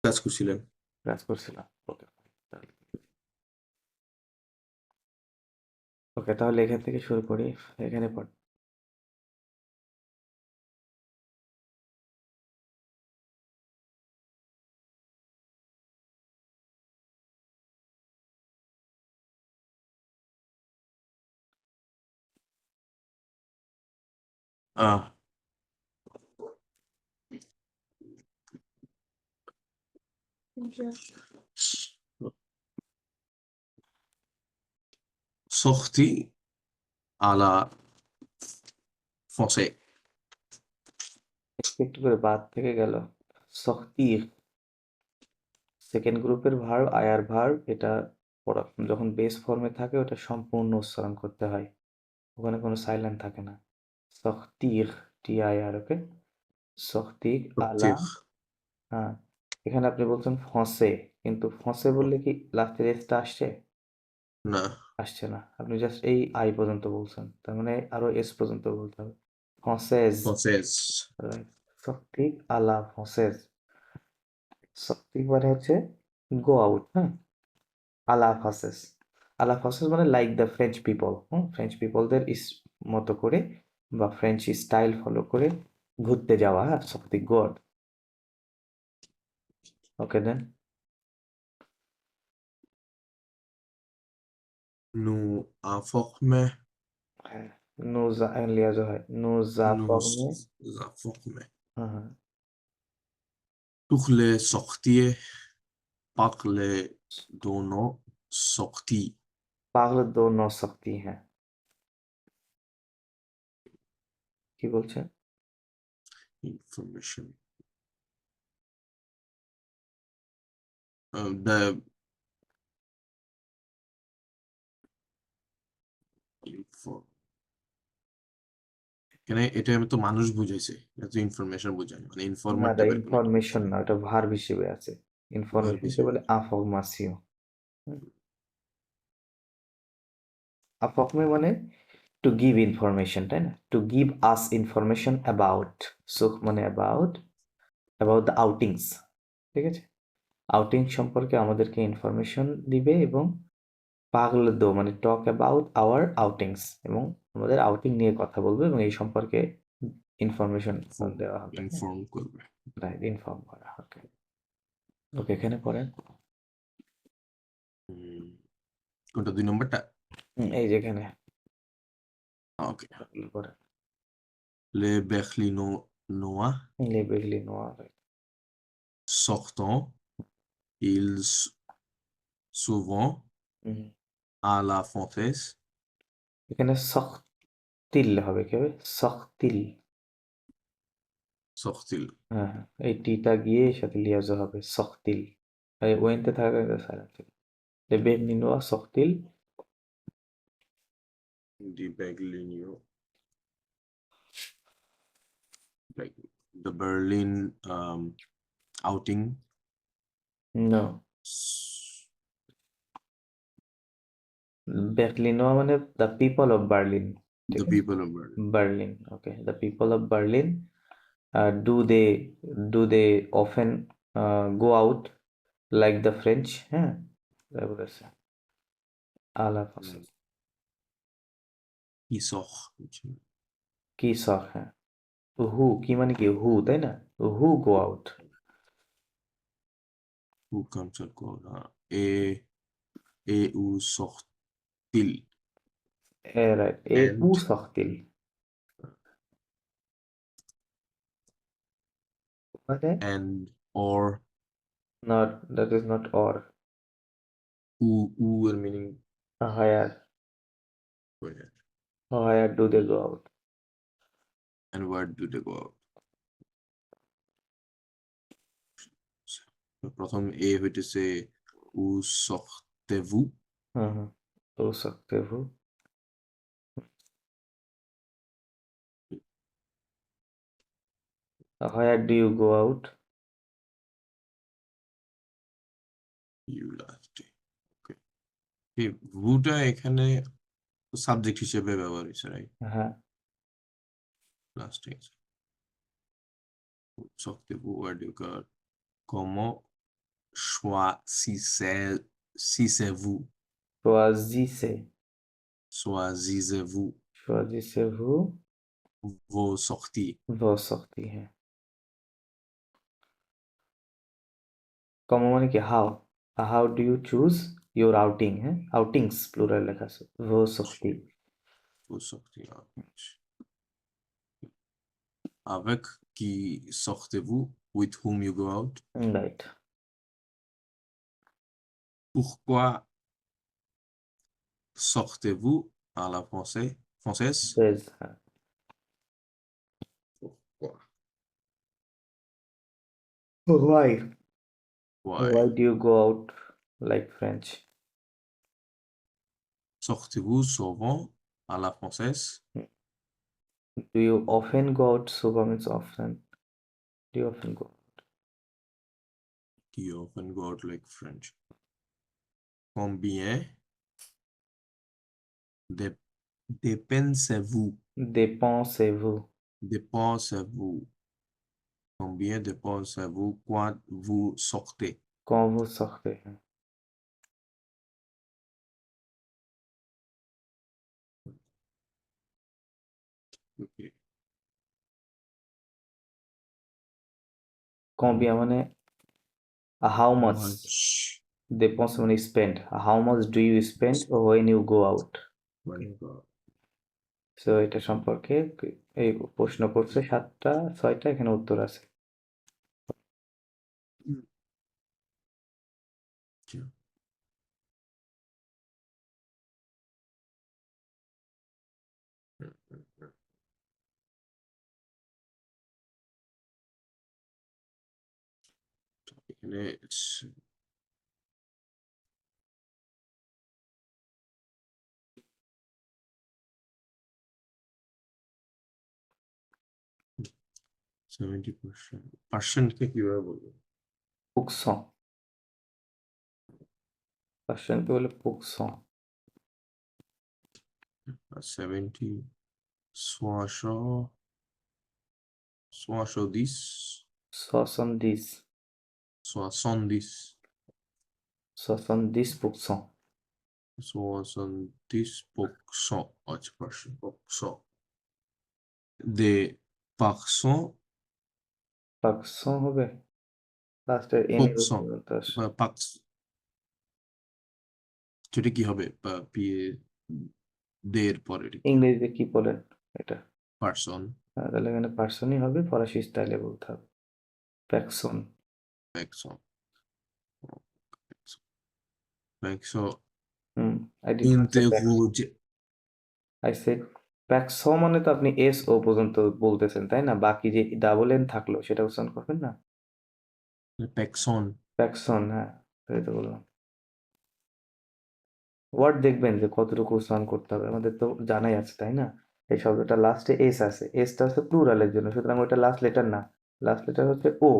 কাজ করছিলেন। কাজ করছিলাম। ওকে ওকে, তাহলে এখান থেকে শুরু করি। এখানে পড়। আহ sorti à la français. একটু একটু করে বাদ থেকে গেল। সক্তির সেকেন্ড গ্রুপের ভার্ব আয়ার ভার্ব, এটা যখন বেস ফর্মে থাকে ওটা সম্পূর্ণ উচ্চারণ করতে হয়, ওখানে কোনো সাইলেন্ট থাকে না। সক্তির, টি আই আর, ওকে। সক্তির আলা। Sortir. হ্যাঁ, এখানে আপনি বলছেন ফসে, কিন্তু ফসে বললে কি লাস্টের এসটা আসছে? না, আসছে না, আপনি জাস্ট এই আই পর্যন্ত বলছেন, তার মানে আরো এস পর্যন্ত বলতে হবে। ফসেজ। française. সক্তির আলা ফসেজ। সক্তির মানে হচ্ছে গো আউট, হ্যাঁ। আলা ফসেজ, আলা ফসেজ মানে like the French people, French পিপলদের মতো করে বা ফ্রেঞ্চ স্টাইল ফলো করে ঘুরতে যাওয়া, হ্যাঁ, সত্যি গড। ওকে দেন। Nous informer, হ্যাঁ, নোজা লিয়াজো হয়, নোজা nous ফর্মে। informer. হ্যাঁ হ্যাঁ। Pour les sortir, parler de nos sorties. পাগল দো ন সকতি হ্যাঁ। কি বলছেন? Information. The info. এখানে এটা আমি তো মানুষ বুঝাইছে, এটা তো ইনফরমেশন বুঝায় মানে না, ইনফরমারটা এটা বের করে নিতে ইনফরমেশন বলছে। না, ওটা ভার্ব হিসেবে আছে। ভার্ব ইনফরমেশনকে হিসেবে। বলে আফরমাসিও। আফরমে মানে টু গিভ ইনফরমেশন, তাই না? To give us information about, সুখ মানে অ্যাবাউট, অ্যাবাউট দ্য আউটিংস, ঠিক আছে? আউটিং সম্পর্কে আমাদেরকে ইনফরমেশন দিবে, এবং পাগল দো মানে টক অ্যাবাউট আওয়ার আউটিংস, এবং আমাদের আউটিং নিয়ে কথা বলবে এবং এই সম্পর্কে ইনফরমেশন দেওয়া হবে, হ্যাঁ। ইনফর্ম করবে। রাইট, ইনফর্ম করা। ওকে ওকে, এখানে পড়েন। হুম, কোনটা 2 নম্বরটা? এই যেখানে ওকে। পড়েন। Les Berlinois লেবেলি নোয়া। sortant, ils souvent হুম, à la française. এখানে সখতিল হবে, কি হবে? সখতিল। Sortil. হ্যাঁ হ্যাঁ, এই টিটা গিয়ে সাথে লিয়াজো হবে, সখতিল। আর ওয়েনতে থাকা সাইলেন্ট ছিল। লেবেলি নোয়া সখতিল। Die Berlino, like the Berlin outing. No, Berlinois মানে দ্য পিপল অফ বার্লিন, ঠিক The আছে? people of Berlin. Berlin, okay. The people of Berlin do they do they often go out like the French, হ্যাঁ। তারপরে আছে আলা Mm. ফসল। Qui sort. কি সহ, হ্যাঁ। হু কি মানে কি? হু, তাই না? Who go out. Où comme ça quoi. Et où sort-il? Right, এ উ And সখতিল মানে and or not, that is not or. who meaning where, where where do they go out. and where do they go out? প্রথম এ হইতেছে où sortez-vous? হুম হুম, ও সকতে who. Where do you go out? You last. Okay. এই ভুটা এখানে subject হিসেবে ব্যবহার হয়েছে, রাইট? হ্যাঁ। Last sortez-vous, where do you go? Comment choisissez-vous, choisissez, choisissez-vous choisissez-vous vos sorties? vos sorties, হ্যাঁ। কম মানে কি how do you choose your outing, হ্যাঁ, আউটিংস প্লুরাল লেখা আছে, vos sorties, Vos sorties. Avec qui sortez-vous? With whom you go out? Right. Pourquoi sortez-vous à la française? says, হ্যাঁ। Pourquoi? Why? Why? Why do you go out like French? Sortez-vous souvent à la française? Do you often go out? Souvent means often. Do you often go? Do you often go out like French? Combien dépensez-vous? Dépensez-vous Dépensez-vous? Combien dépensez-vous quand vous sortez? quand vous sortez? Okay. Combien মানে how much? Much. Dépense মানে spend. How much do you spend when you go out? When you go out. So এটা সম্পর্কে এই প্রশ্ন করছে 7টা 6টা, এখানে উত্তর আছে। Tiens. এখানে পার্সেন্টকে কিভাবে বলবো? Pourcent. পার্সেন্টকে বলে pourcent. 70 70 70 70 70%. 70%. আচ্ছা পার্সেন্ট de পার্সেন্ট পার্সেন্ট হবে লাস্টের এন এর পার্সেন্ট উপর আসে। পাক্স সেটা কি হবে দের পরে ইংরেজিতে কি বলেন এটা? পার্সন তাহলে এখানে পার্সনই হবে, ফরাসি স্টাইলে বলতে হবে প্যাকসন। Person person I did not say প্যাকসন, ইন্টারোজে আই সেড প্যাকসন মানে তো আপনি এস ও পর্যন্ত বলতেছেন তাই না, বাকি যে ডাবল এন থাকলো সেটা উচ্চারণ করবেন না। পার্সন প্যাকসন, হ্যাঁ তাই তো বললাম। ওয়ার্ড দেখবেন যে কতটুকু উচ্চারণ করতে হবে, আমাদের তো জানাই আছে তাই না। এই শব্দটা লাস্টে এস আছে, এসটা হচ্ছে প্লুরালের জন্য, সুতরাং ওইটা লাস্ট লেটার না, লাস্ট লেটার হচ্ছে ও।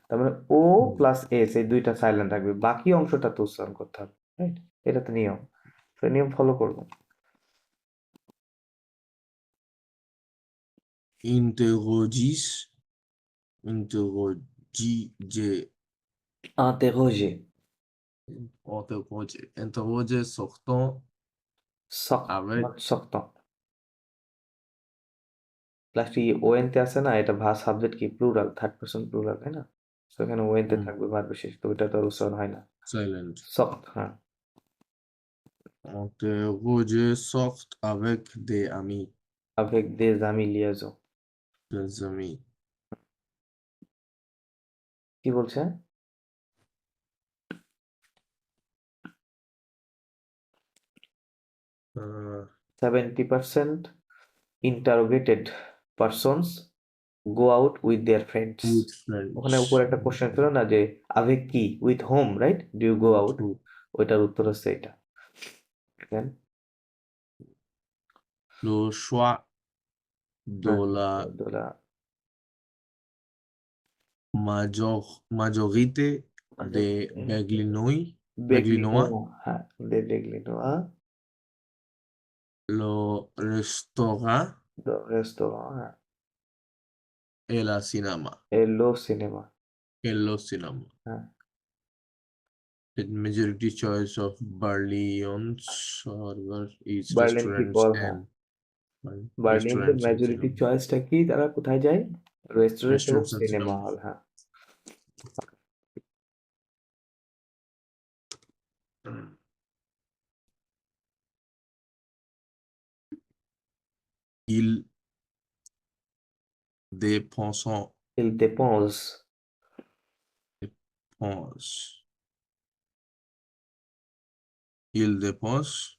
তার মানে ও প্লাস এস এই দুইটা সাইলেন্ট থাকবে, বাকি অংশটা তো উচ্চারণ করতে হবে, রাইট? এটা তো নিয়ম, তো নিয়ম ফলো করবো। interrogis interrogis Interroger, interroger sortant avec sortant, লাস্টে ওএনতে আছে না, এটা সাবজেক্ট কি প্লুরাল, থার্ড পারসন প্লুরাল তাই না, তো এখানে ওএনতে থাকবে ভার্ব বিশেষ, তো ওইটা তো আর উচ্চারণ হয় না। silent সফট, হ্যাঁ। interroger sort avec des amis avec des amis liaison, des amis কি বলছে? 70% interrogated persons go out with their friends. with friends ওখানে উপরে একটা কোশ্চেন ছিল না যে avec কি, with whom, right? Do you go out? True. ওইটার উত্তর হচ্ছে এটা। Then le choix de la de la majorité des Berlinois, হ্যাঁ, des Berlinois, le restaurant le restaurant, হ্যাঁ, et le cinéma et le cinéma, et le cinéma হ্যাঁ। The majority choice of Berlin's however is Berlin কি restaurants বল হ্যাঁ and বার্লিনদের restaurants and majority cinema. চয়েসটা কি তারা কোথায় যায় restaurant এবং Restaurants and সিনেমা cinema. হল হ্যাঁ Ils dépensent il dépense pense. Ils dépensent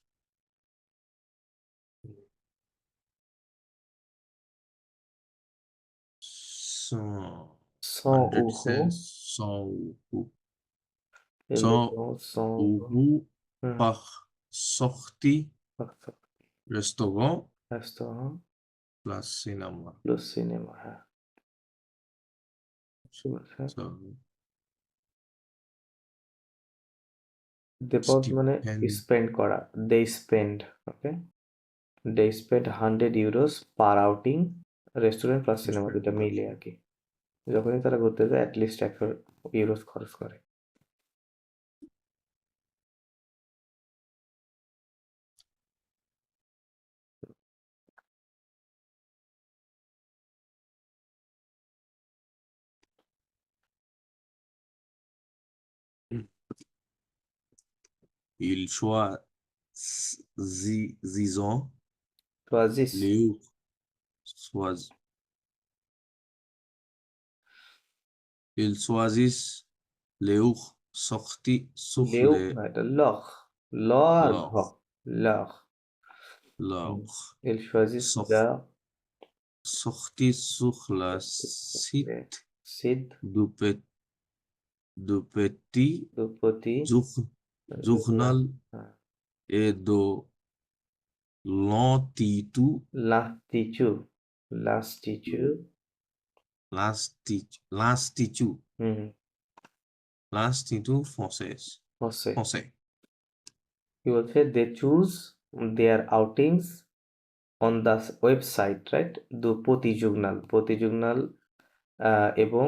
100 100 cents, euros il 100 dépense 100 euros euros হুম, par sortie আচ্ছা, restaurant restaurant plus cinéma. plus cinema হ্যাঁ ঠিক আছে So ডেপোজ মানে stipend স্পেন্ড করা they spend okay they spend 100 euros per outing restaurant plus cinema দুটো মিলে আর কি যখনই তারা ঘুরতে যায় অ্যাটলিস্ট 100 ইউরোস খরচ করে ils choisissent চয়েসিস les chois- ils choisissent leur sortie sur লেউ না এটা লখ ল আর ঘ leur, লখ leur il choisit sor- la sortie sur le site সিদ de petit দুপতি journal et de longitude লাস্টিচু লাস্টিচু l'institut হুম l'institut français হচ্ছে français কি বলছে they choose their outings on the website right প্রতিযুগনাল এবং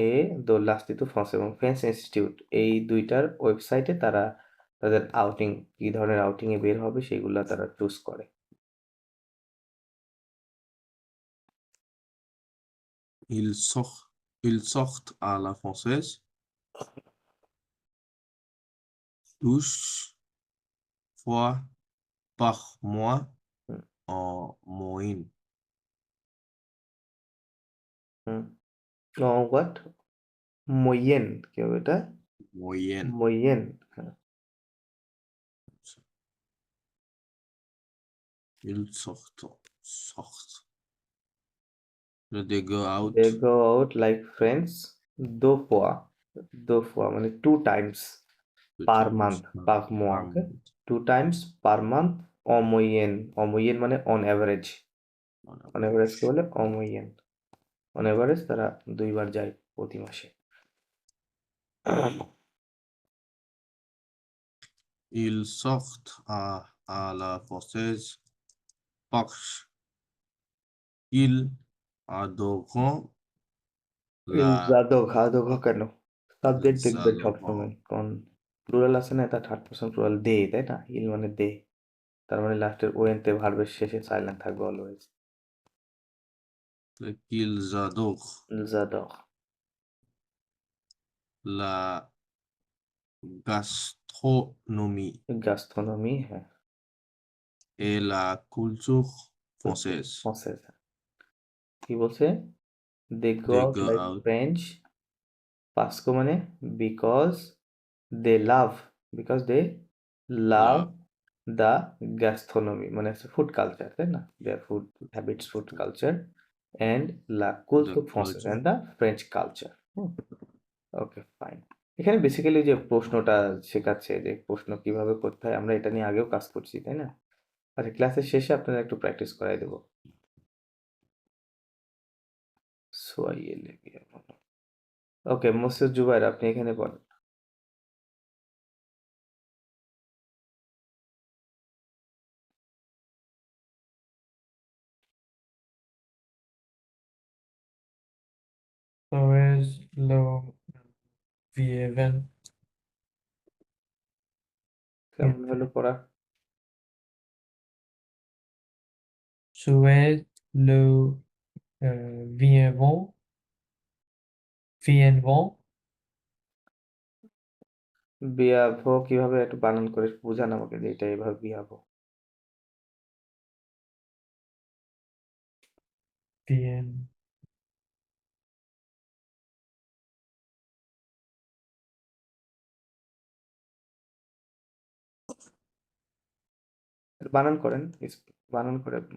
এ দো লাস্টিতু ফ্রান্স এবং ফ্রেঞ্চ ইনস্টিটিউট এই দুইটার ওয়েবসাইটে তারা তাদের আউটিং কি ধরনের আউটিং এ বের হবে সেগুলা তারা চুজ করে ils sortent à la française 12 fois par mois হুম en moyenne হুম হোয়াট মোয়েন কি হবে এটা moyenne মোয়েন হ্যাঁ ils sortent they go out they go out like friends দো fois মানে two times two per times month per মোয়া per okay month two times per month অমোয়েন মানে on average on on average কে average. বলে অমোয়েন on average তারা 2 বার যায় প্রতি মাসে Ils sortent à la française parce qu'ils adorent la জাদক কেন সাবজেক্ট les দেখবেন adorent সবসময় কারণ প্লুরাল আছে না তার থার্ড পারসন প্লুরাল দে তাই না ইল মানে দে তার মানে লাস্টের ওয়েনতে ভার্বের শেষে সাইলেন্ট থাকবে অলওয়েজ qu'ils adorent জাদক la gastronomie গাস্থোনমি হ্যাঁ et la culture প্রচুর française. ফ্রান্সেস কি বলছে they go They out go like out French পাস্কো মানে because they love because they love love the gastronomy মানে ফুড কালচার তাই না their food habits food culture and লা the কুলতুর ফ্রান্সেস culture. And the French culture okay fine এখানে basically যে প্রশ্নটা শেখাচ্ছে যে প্রশ্ন কিভাবে করতে হয় আমরা এটা নিয়ে আগেও কাজ করছি তাই না আচ্ছা ক্লাসের শেষে আপনারা একটু প্র্যাকটিস করাই দেবো সোয়াইয়ে লেগে ওকে মোসেস জুবাইর আপনি এখানে বলেন Whereas low VA1 কেমন হলো পড়া? Souhaite le bienvent, bienvent, বিয়াভো কিভাবে একটু বানান করে বুঝান আমাকে যে এটা এভাবে বিয়াভো। bien, বানান করেন,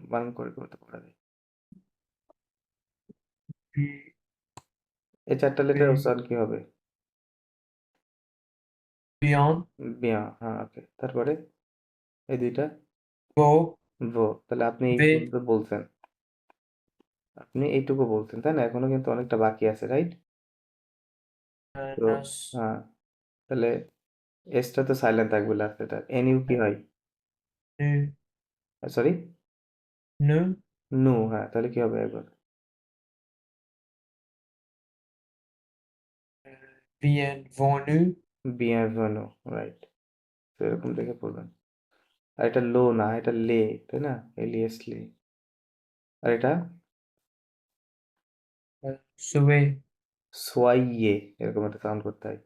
বানান করে করতে পড়া যায়। bi- এই ৪ টা লেটার bi- উচ্চারণ কি হবে? bien, বিয়া, হ্যাঁ ওকে। তারপরে এই ২ টা beau, ভো। তাহলে আপনি এই ve, পর্যন্ত বলছেন। আপনি এইটুকু বলছেন, তাই না? এখনো কিন্তু অনেকটা বাকি আছে, রাইট? তো nas, হ্যাঁ, তাহলে এসটা তো সাইলেন্ট থাকবে লাস্টেটা। এনইউ কি হয়? nu, sorry? nu, নু, হ্যাঁ, তাহলে কি হবে একবার? bienvenue, বিয়েনভেনু, রাইট। তো এরকম দেখে পড়বেন। আর এটা লো না, এটা লে, তাই না? এলিয়াস লে। আর এটা souhait, সোয়াইয়ে, এরকম একটা সাউন্ড করতে হয়।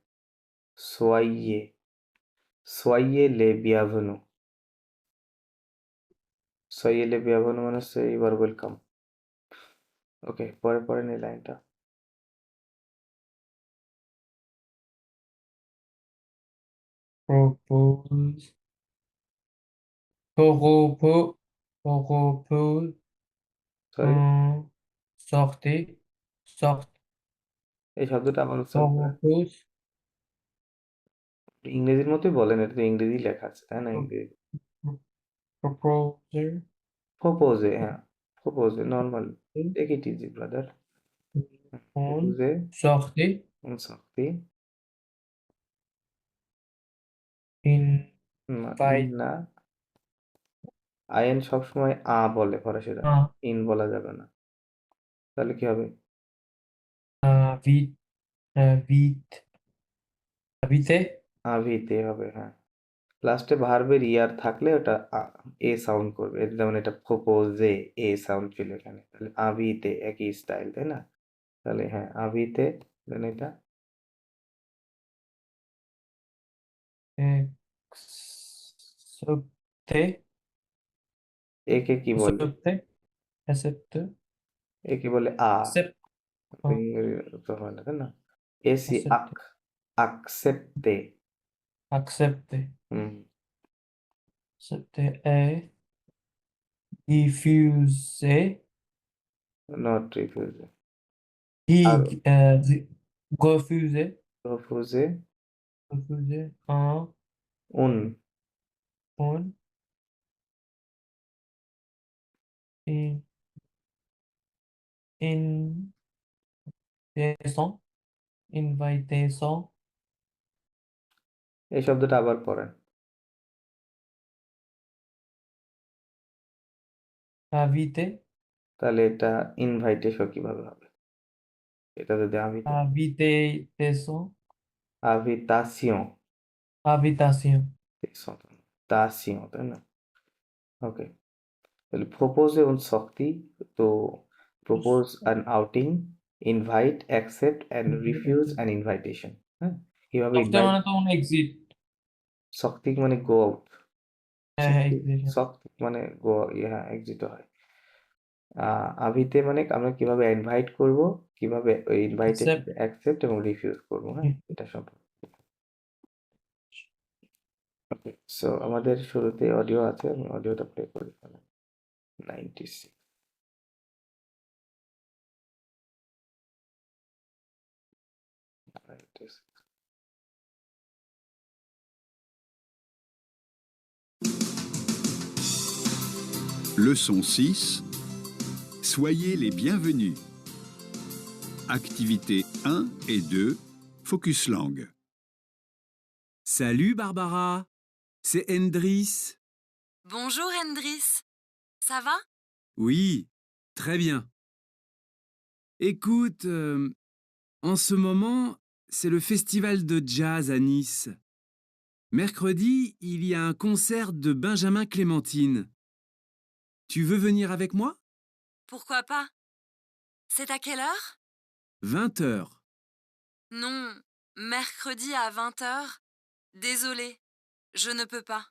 সোয়াইয়ে, সোয়াইয়ে লে বিয়াভেনু। সোয়াইয়ে লে বিয়াভেনু মানে হচ্ছে ইউ আর ওয়েলকাম। ওকে, পরে পড়েন এই লাইনটা। propose, propos, propose, sorry, sortez, sort, এই শব্দটা আবার উচ্চারণ করেন। propose, ইংরেজির মতোই বলেন, এটা তো ইংরেজি লেখা আছে, তাই না? pro- ইংরেজি। proposer, প্রপোজে, হ্যাঁ, প্রপোজে normal. Take it easy brother. on, প্রপোজে sortez, উন শক্তি না, ইন invite, না, আইএন সবসময় বলে ফরাসিরা, un, ইন বলা যাবে না। তাহলে কি হবে? invite, invite, inviter, আভিতে হবে, হ্যাঁ। লাস্টে ভার্বের ইয়ার থাকলে ওটা এ সাউন্ড করবে। যেমন এটা প্রপোজে, এ সাউন্ড ছিল এখানে। তাহলে আভিতে একই স্টাইল, তাই না? তাহলে হ্যাঁ, আভিতে দেন এটা accepter, একে কি বলে? accepter, accepter, একে বলে accept, ইংরেজি তো হয় না, তাই না? এসি আক, accepter, আকসেপ্তে। accepter, হুম, accepter, et, refuser, not refuse. আর refuser, প্রপোজে refuser, un, উন, une, in, invitation, invitation, এই শব্দটা আবার পড়েন। inviter, তাহলে এটা ইনভাইটেশন কিভাবে হবে? এটা যদি আভিতে, invitation, আভিতাসিয়ন, invitation, তাসিয়ন, তাই না? ওকে, তাহলে প্রপোজ এবং শক্তি। তো propose an outing, invite, accept and refuse an invitation. হ্যাঁ, কিভাবে sortir ইনভাইট, মানে তো exit, শক্তি মানে গো আউট, শক্তি, exit, শক্তি মানে গো, হ্যাঁ, এক্সিট হয়। আভিতে মানে আমরা কিভাবে ইনভাইট করব, কিভাবে ওই ইনভাইটেশন accept, অ্যাকসেপ্ট এবং রিফিউজ করব, হ্যাঁ, এটা সম্পর্কে। ওকে, সো আমাদের শুরুতে অডিও আছে, আমি অডিওটা প্লে করি। 96, Leçon 6. Soyez les bienvenus. Activités 1 et 2. Focus langue. Salut Barbara, c'est Hendris. Bonjour Hendris, ça va? Oui, très bien. Écoute, en ce moment, c'est le festival de jazz à Nice. Mercredi, il y a un concert de Benjamin Clémentine. Tu veux venir avec moi? Pourquoi pas? C'est à quelle heure? 20 heures. Non, mercredi à 20 heures. Désolé, je ne peux pas.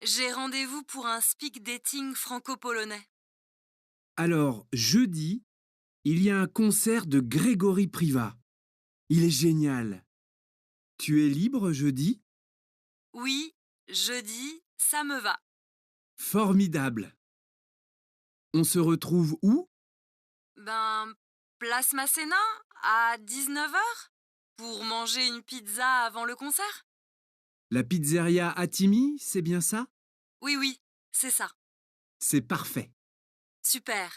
J'ai rendez-vous pour un speed dating franco-polonais. Alors, jeudi, il y a un concert de Grégory Privat. Il est génial. Tu es libre jeudi? Oui, jeudi, ça me va. Formidable. On se retrouve où? Ben, place Masséna à 19 heures pour manger une pizza avant le concert? La pizzeria Attimi, c'est bien ça? Oui, oui, c'est ça. C'est parfait. Super.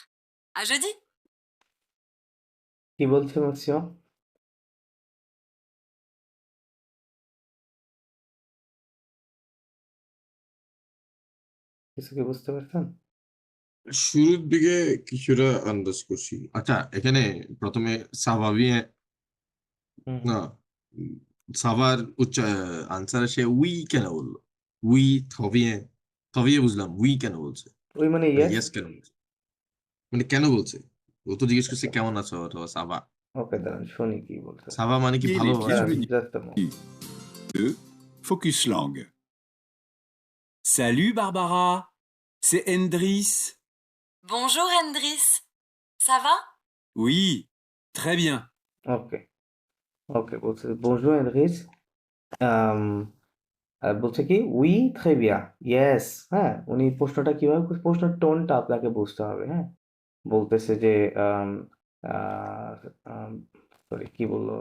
À jeudi. কি বলছে মাসিমা? কিছু কি বুঝতে পারছেন? শুরুর দিকে কিছুটা আন্দাজ করছি। আচ্ছা, এখানে প্রথমে সাভাবিয়ে হুম না সাভার আনসারে সে উই কেন বললো? উই থবিয়ে থবিয়ে বুঝলাম, উই কেন বলছে? ওই মানে বা ইয়েস। ইয়েস কেন বলছে? মানে কেন বলছে? ও তো জিজ্ঞেস করছে কেমন আছো অথবা সাবা। ওকে, দাঁড়ান শুনি কি বলছে। সাবা মানে কি Et ভালো les আছো? দাঁড়ান, bienvenus. just a moment. 2. Focus langue. Salut Barbara, c'est Hendris. Bonjour Hendris. Ça va? Oui, très bien. ওকে ওকে, বলছে bonjour Enrique, আর বলছে কি উই très bien, ইয়েস। হ্যাঁ, উনি প্রশ্নটা কিভাবে প্রশ্নের টোনটা আপনাকে বুঝতে হবে। হ্যাঁ, বলতেছে যে সরি কি বললো,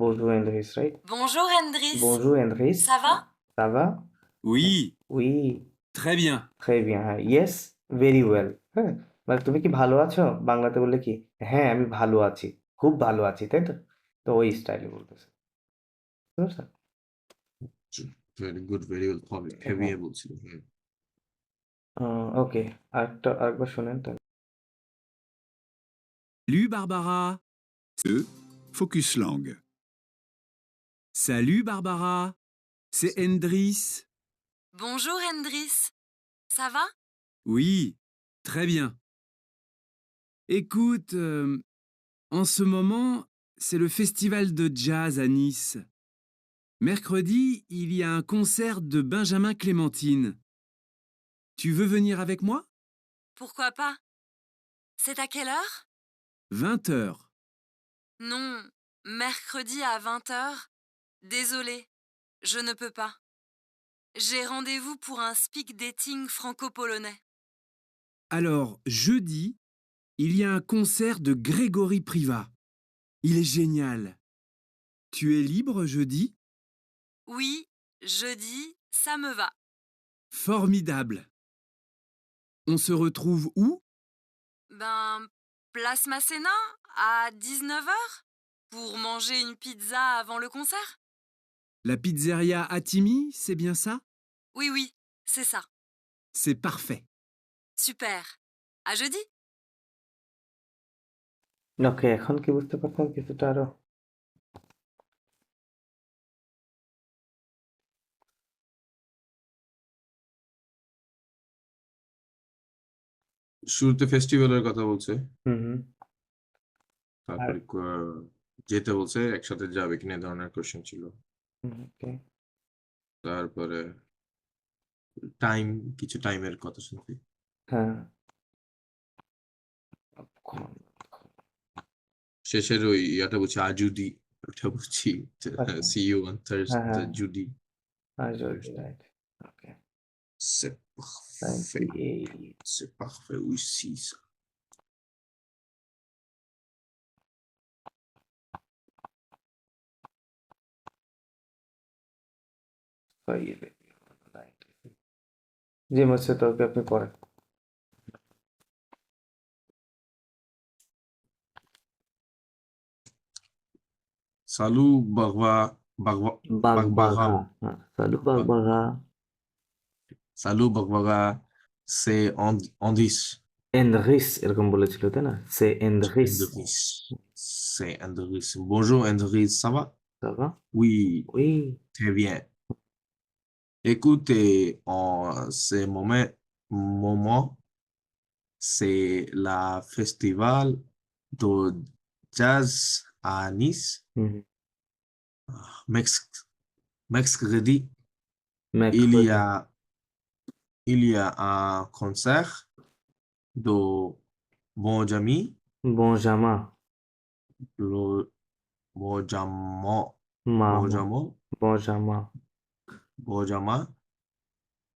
bonjour Enrique, right? Bonjour Hendris. bonjour Enrique, Ça va? ça va? Oui, we très bien. très bien, হ্যাঁ, ইয়েস, ভেরি ওয়েল। হ্যাঁ, মানে তুমি কি ভালো আছো, বাংলাতে বললে কি, হ্যাঁ আমি ভালো আছি, খুব ভালো আছি, তাই তো? তো ওই স্টাইলে বলতেছে, বুঝতে পারছেন? ভেরি গুড, ভেরি ওয়েল, হেভিয়ে বলছিল। ওকে, আরেকবার শোনেন তাহলে। Salut Barbara. 2. Focus langue. Salut Barbara, c'est Hendris. Bonjour Hendris. Ça va? Oui, très bien. Écoute, en ce moment, c'est le festival de jazz à Nice. Mercredi, il y a un concert de Benjamin Clémentine. Tu veux venir avec moi? Pourquoi pas? C'est à quelle heure? 20 heures. Non, mercredi à 20 heures. Désolé, je ne peux pas. J'ai rendez-vous pour un speed dating franco-polonais. Alors, jeudi, il y a un concert de Grégory Privat. Il est génial. Tu es libre jeudi? Oui, jeudi, ça me va. Formidable. On se retrouve où? Ben, place Masséna à 19 heures pour manger une pizza avant le concert? La pizzeria Attimi, c'est bien ça? Oui, oui, c'est ça. C'est parfait. Super. À jeudi. ওকে, এখন কি বুঝতে পারছেন কিছুটা আরো? শুরুতে ফেস্টিভ্যালের কথা বলছে, হুম, তারপরে যেতে বলছে, একসাথে যাবে কিনা এই ধরনের কোশ্চেন ছিল। ওকে, তারপরে কিছু টাইমের কথা শুনছি। হ্যাঁ, শেষের ওই ইয়াটা বুঝছি আজুদি, ওটা বুঝছি আচ্ছা। সি ইউ অন হ্যাঁ, থার্সডে জুডি। রাইট, ওকে, C'est parfait. 98, C'est parfait aussi ça. জি মুর্শিদ, ওকে আপনি পড়েন। Salut Bagwa বাগবাঘা, হ্যাঁ, সালু বাগবাঘা, Salut Bagwaga, c'est Andis. এন্দ্রিস এরকম বলেছিল তাই না? সে এন্দ্রিস, Andris. C'est Andris. Bonjour Andris, ça va? ça va? Oui, Oui, très bien. Écoutez, en ce moment, c'est la festival de jazz à Nice. Hmm Mex- Mercredi, il ম্যাকফোর্ডি y a, il y a un concert de Benjamin, বনজামা le Benjamin, মামা Benjamin, বজামা Benjamin,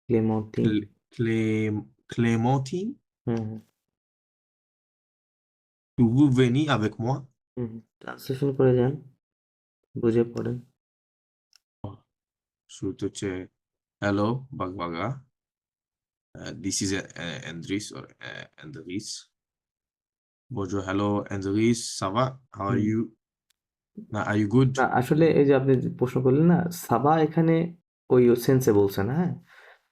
ক্লেমন্টিন Clémentine. হুম Vous venez avec moi? হুম translation করে যান বুঝে পড়েন শুরুতে হচ্ছে hello বাগবাগা, this is Andres or Andres. Bonjour, hello Andres, ça va? How are hmm you? Are you good? না আসলে এই যে আপনি যে প্রশ্ন করলেন না সাবা এখানে ওই সেন্সে বলছেন হ্যাঁ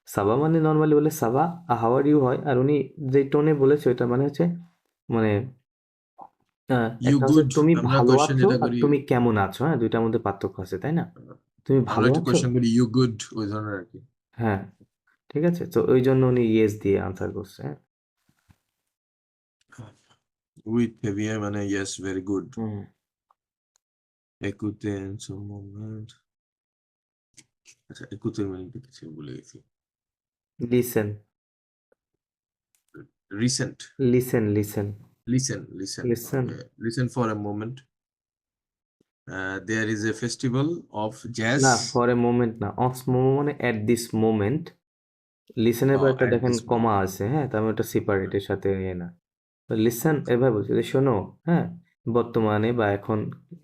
সাবা মানে নর্মালি বলে সাবা হাউ আর ইউ হয় আর উনি যে টোনে বলেছে ওটা মানে হচ্ছে মানে You একটা হচ্ছে good? তুমি আমরা ভালো কোয়েশ্চেন আছো যেটা আর করি, তুমি কেমন আছো হ্যাঁ দুইটার মধ্যে পার্থক্য আছে তাই না তুমি আমরা ভালো একটু আছো কোয়েশ্চেন করি you good ওই ধরনের আর কি। হ্যাঁ ঠিক আছে তো ওই জন্য উনি ইয়েস দিয়ে আনসার করছে হ্যাঁ Oui, très bien, মানে yes, very good. হুম Écoutez en ce moment. আচ্ছা, écoutez মানে কিছু ভুলে গেছি। Listen Recent. Listen Listen. Listen Okay. Listen for a moment. There is a festival of jazz. না ফর এ মোমেন্ট না অফ মোমো মানে at this moment লিসেনের পর একটা At দেখেন this কমা moment. আছে হ্যাঁ তার মানে ওটা সেপারেট এর সাথে ইয়ে না লিসেন এভাবে বলছি যে শোনো হ্যাঁ বর্তমানে বা এখন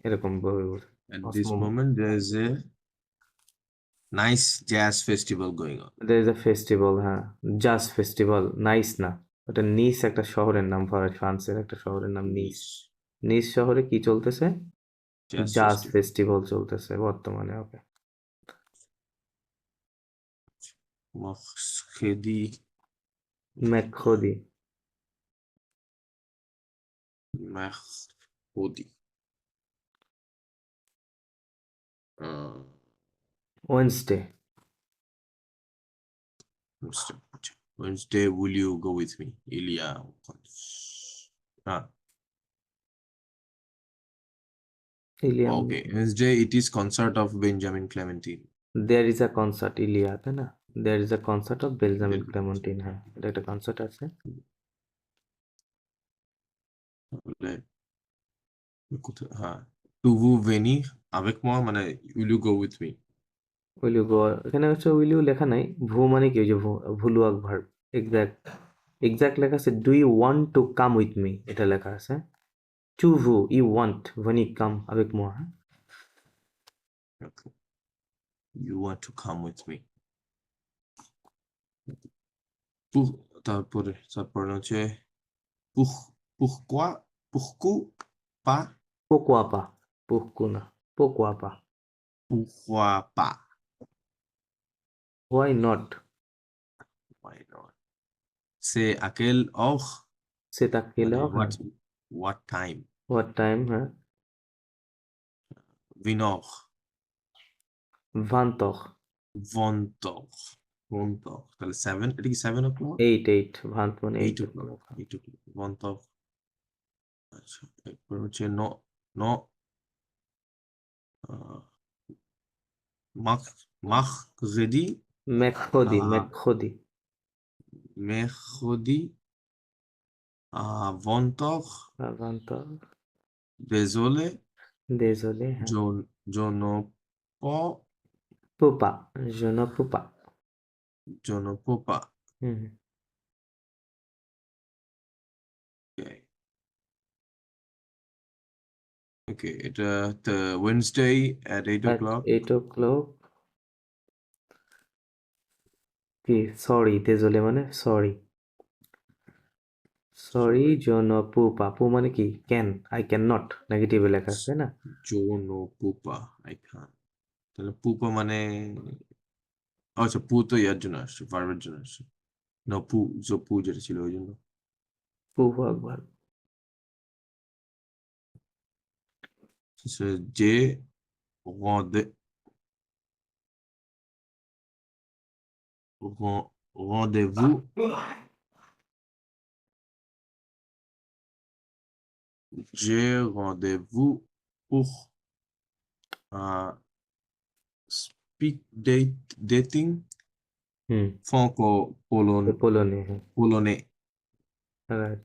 এরকম ভাবে বলছি At of this momo moment, there is a nice jazz festival going on. There is a festival হ্যাঁ জাজ ফেস্টিভ্যাল নাইস না ওটা নিস একটা শহরের নাম ফ্রান্সের একটা শহরের নাম নিস Nice নিস শহরে কি চলতেছে jazz জাজ festival. ফেস্টিভ্যাল চলতেছে বর্তমানে ওকে Mercredi. মেক্সোদি Mercredi. Uh, Wednesday Wednesday, will you go with me? Ilya. Ah, Ilium okay. Wednesday, it is concert of Benjamin Clementine. There is a concert Ilya তাই না there is a concert of বেলজামিন Del- Clementine হ্যাঁ এটা একটা concert আছে হ্যাঁ, to vous venir avec moi মানে will you go with me? Will you go এখানে হচ্ছে উইল ইউ লেখা নাই ভু মানে কি ওই যে ভুলুয়াক ভার্ব এক্সাক্ট লেখা আছে do you want to come with me এটা লেখা আছে টু ভু you want when you come আবেক মোর হ্যাঁ Okay. You want to come with me. তারপরে হচ্ছে pourquoi pas পোকোয়াপা পোকো না পোকোয়াপা pourquoi pas why not why not c'est à quelle heure সে তা কেলা মানে হ্যাঁ what time হোয়াট টাইম হ্যাঁ 20h ভান্তখ 20h তাহলে 7 এটা কি 7 o'clock এইট ভান্ত মানে 8 এইট o'clock 20h আচ্ছা এরপর হচ্ছে no mercredi মেখোদি à মেখোদি mercredi à 20h. ভান্তখ Désolé, désolé হ্যাঁ je ne peux পোপা জন পোপা je ne peux pas. হুম Okay. Okay, এটা the Wednesday at 8 at o'clock. 8 o'clock কি সরি désolé মানে সরি সরি জন পোপা পু মানে কি ক্যান আই ক্যান নট নেগেটিভে লেখা আছে তাই না Je ne peux pas. I can't. তাহলে পুপা মানে আচ্ছা পু তো ইয়ার জন্য আসছে ভার্বের জন্য আসছে না পু যেটা ছিল ওই জন্য পোপা একবার যে rendez Rendez-vous. J'ai rendez-vous pour un speed dating হুম পোলনে হ্যাঁ polonais. right.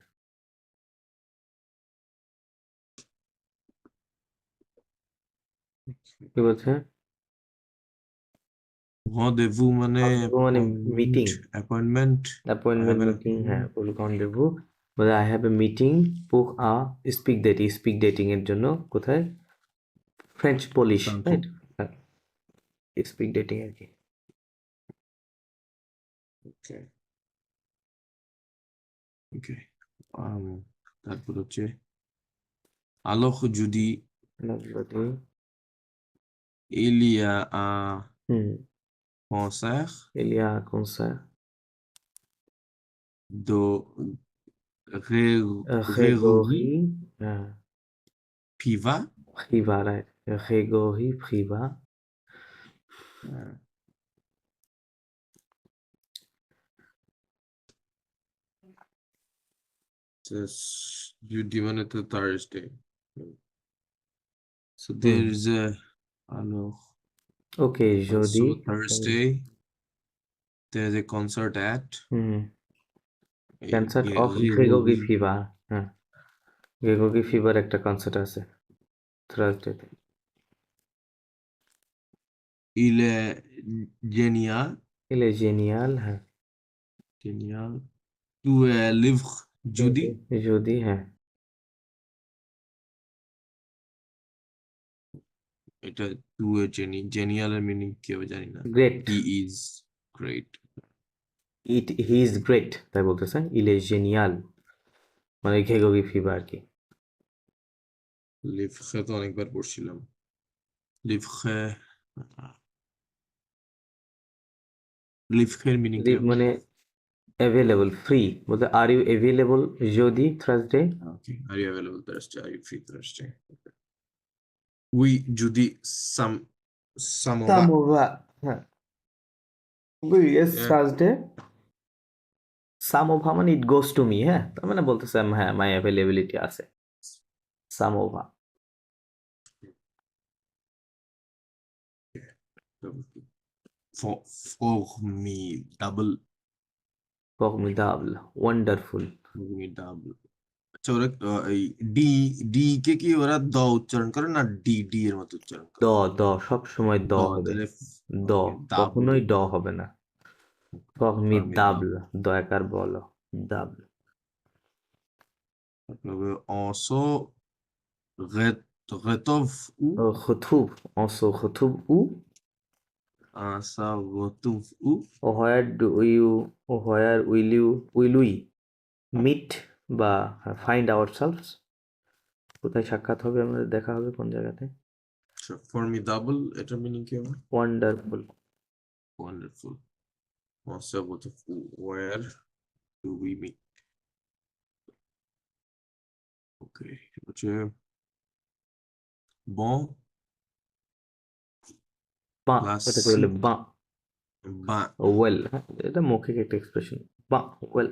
কি বলছে Rendez-vous মানে Rendezvous মানে meeting. appointment. Appointment an meeting হ্যাঁ appointment. ফুল rendezvous বলে I have a meeting pour a speak dating এর জন্য কোথায় French Polish Frankfurt. Right speak dating আর কি Okay. Okay. তারপর হচ্ছে alors যদি যদি il y a un hmm concert এলিয়া concert de Grégory Grégory Privat. Priva right Grégory Priva Jeudi মানে তো Thursday. So there's a alors okay so যদি Thursday there's a concert at hmm concert of Grégory Gregory fever হ্যাঁ Gregory fever একটা concert আছে থার্সডেতে Il est génial. Il est génial হ্যাঁ Génial. Tu es libre jeudi? যদি হ্যাঁ এটা tu es genial এর meaning কি হবে জানি না। Great He is great. He is great তাই বলতেছে ইল এ জেনিয়াল মানে ঘেগোগি ফিভার আর কি লিভখে তো অনেকবার পড়ছিলাম। লিভখের মিনিং কি হবে? মানে অ্যাভেলেবল ফ্রি বলতে আর ইউ অ্যাভেলেবল যদি Thursday Okay. Are you available Thursday? Are you free Thursday? Okay. Oui, যদি samova. সামোভা হ্যাঁ ইয়েস Yeah. থার্সডে সামোভা মানে ইট গোস টু মি হ্যাঁ তার মানে বলতেছে হ্যাঁ মাই অ্যাভেলেবিলিটি আছে সামোভা Formidable. Formidable wonderful Formidable. আচ্ছা ওরা এই ডি ডি কে কি ওরা দ উচ্চারণ করে না ডি ডি এর মতো উচ্চারণ করে? দ সব সময় দ হবে তাহলে দ okay, কখনোই ড হবে না ফর্মিডাবল Formidable. দয়াকার বলো ডাবল তারপরে অসো retov ou খুথুব অসো খুথুব উ asa retov ou where do you where will we meet বা ফাইন্ড আওয়ারসেলভস কোথায় সাক্ষাৎ হবে আমাদের দেখা হবে কোন জায়গাতে formidable এটার মিনিং কি হবে? Wonderful Wonderful. asa retov ou where do we meet? Okay. হচ্ছে bon বা Plus এটাকে বলে বা ben ওয়েল এটা মৌখিক একটা এক্সপ্রেশন বা well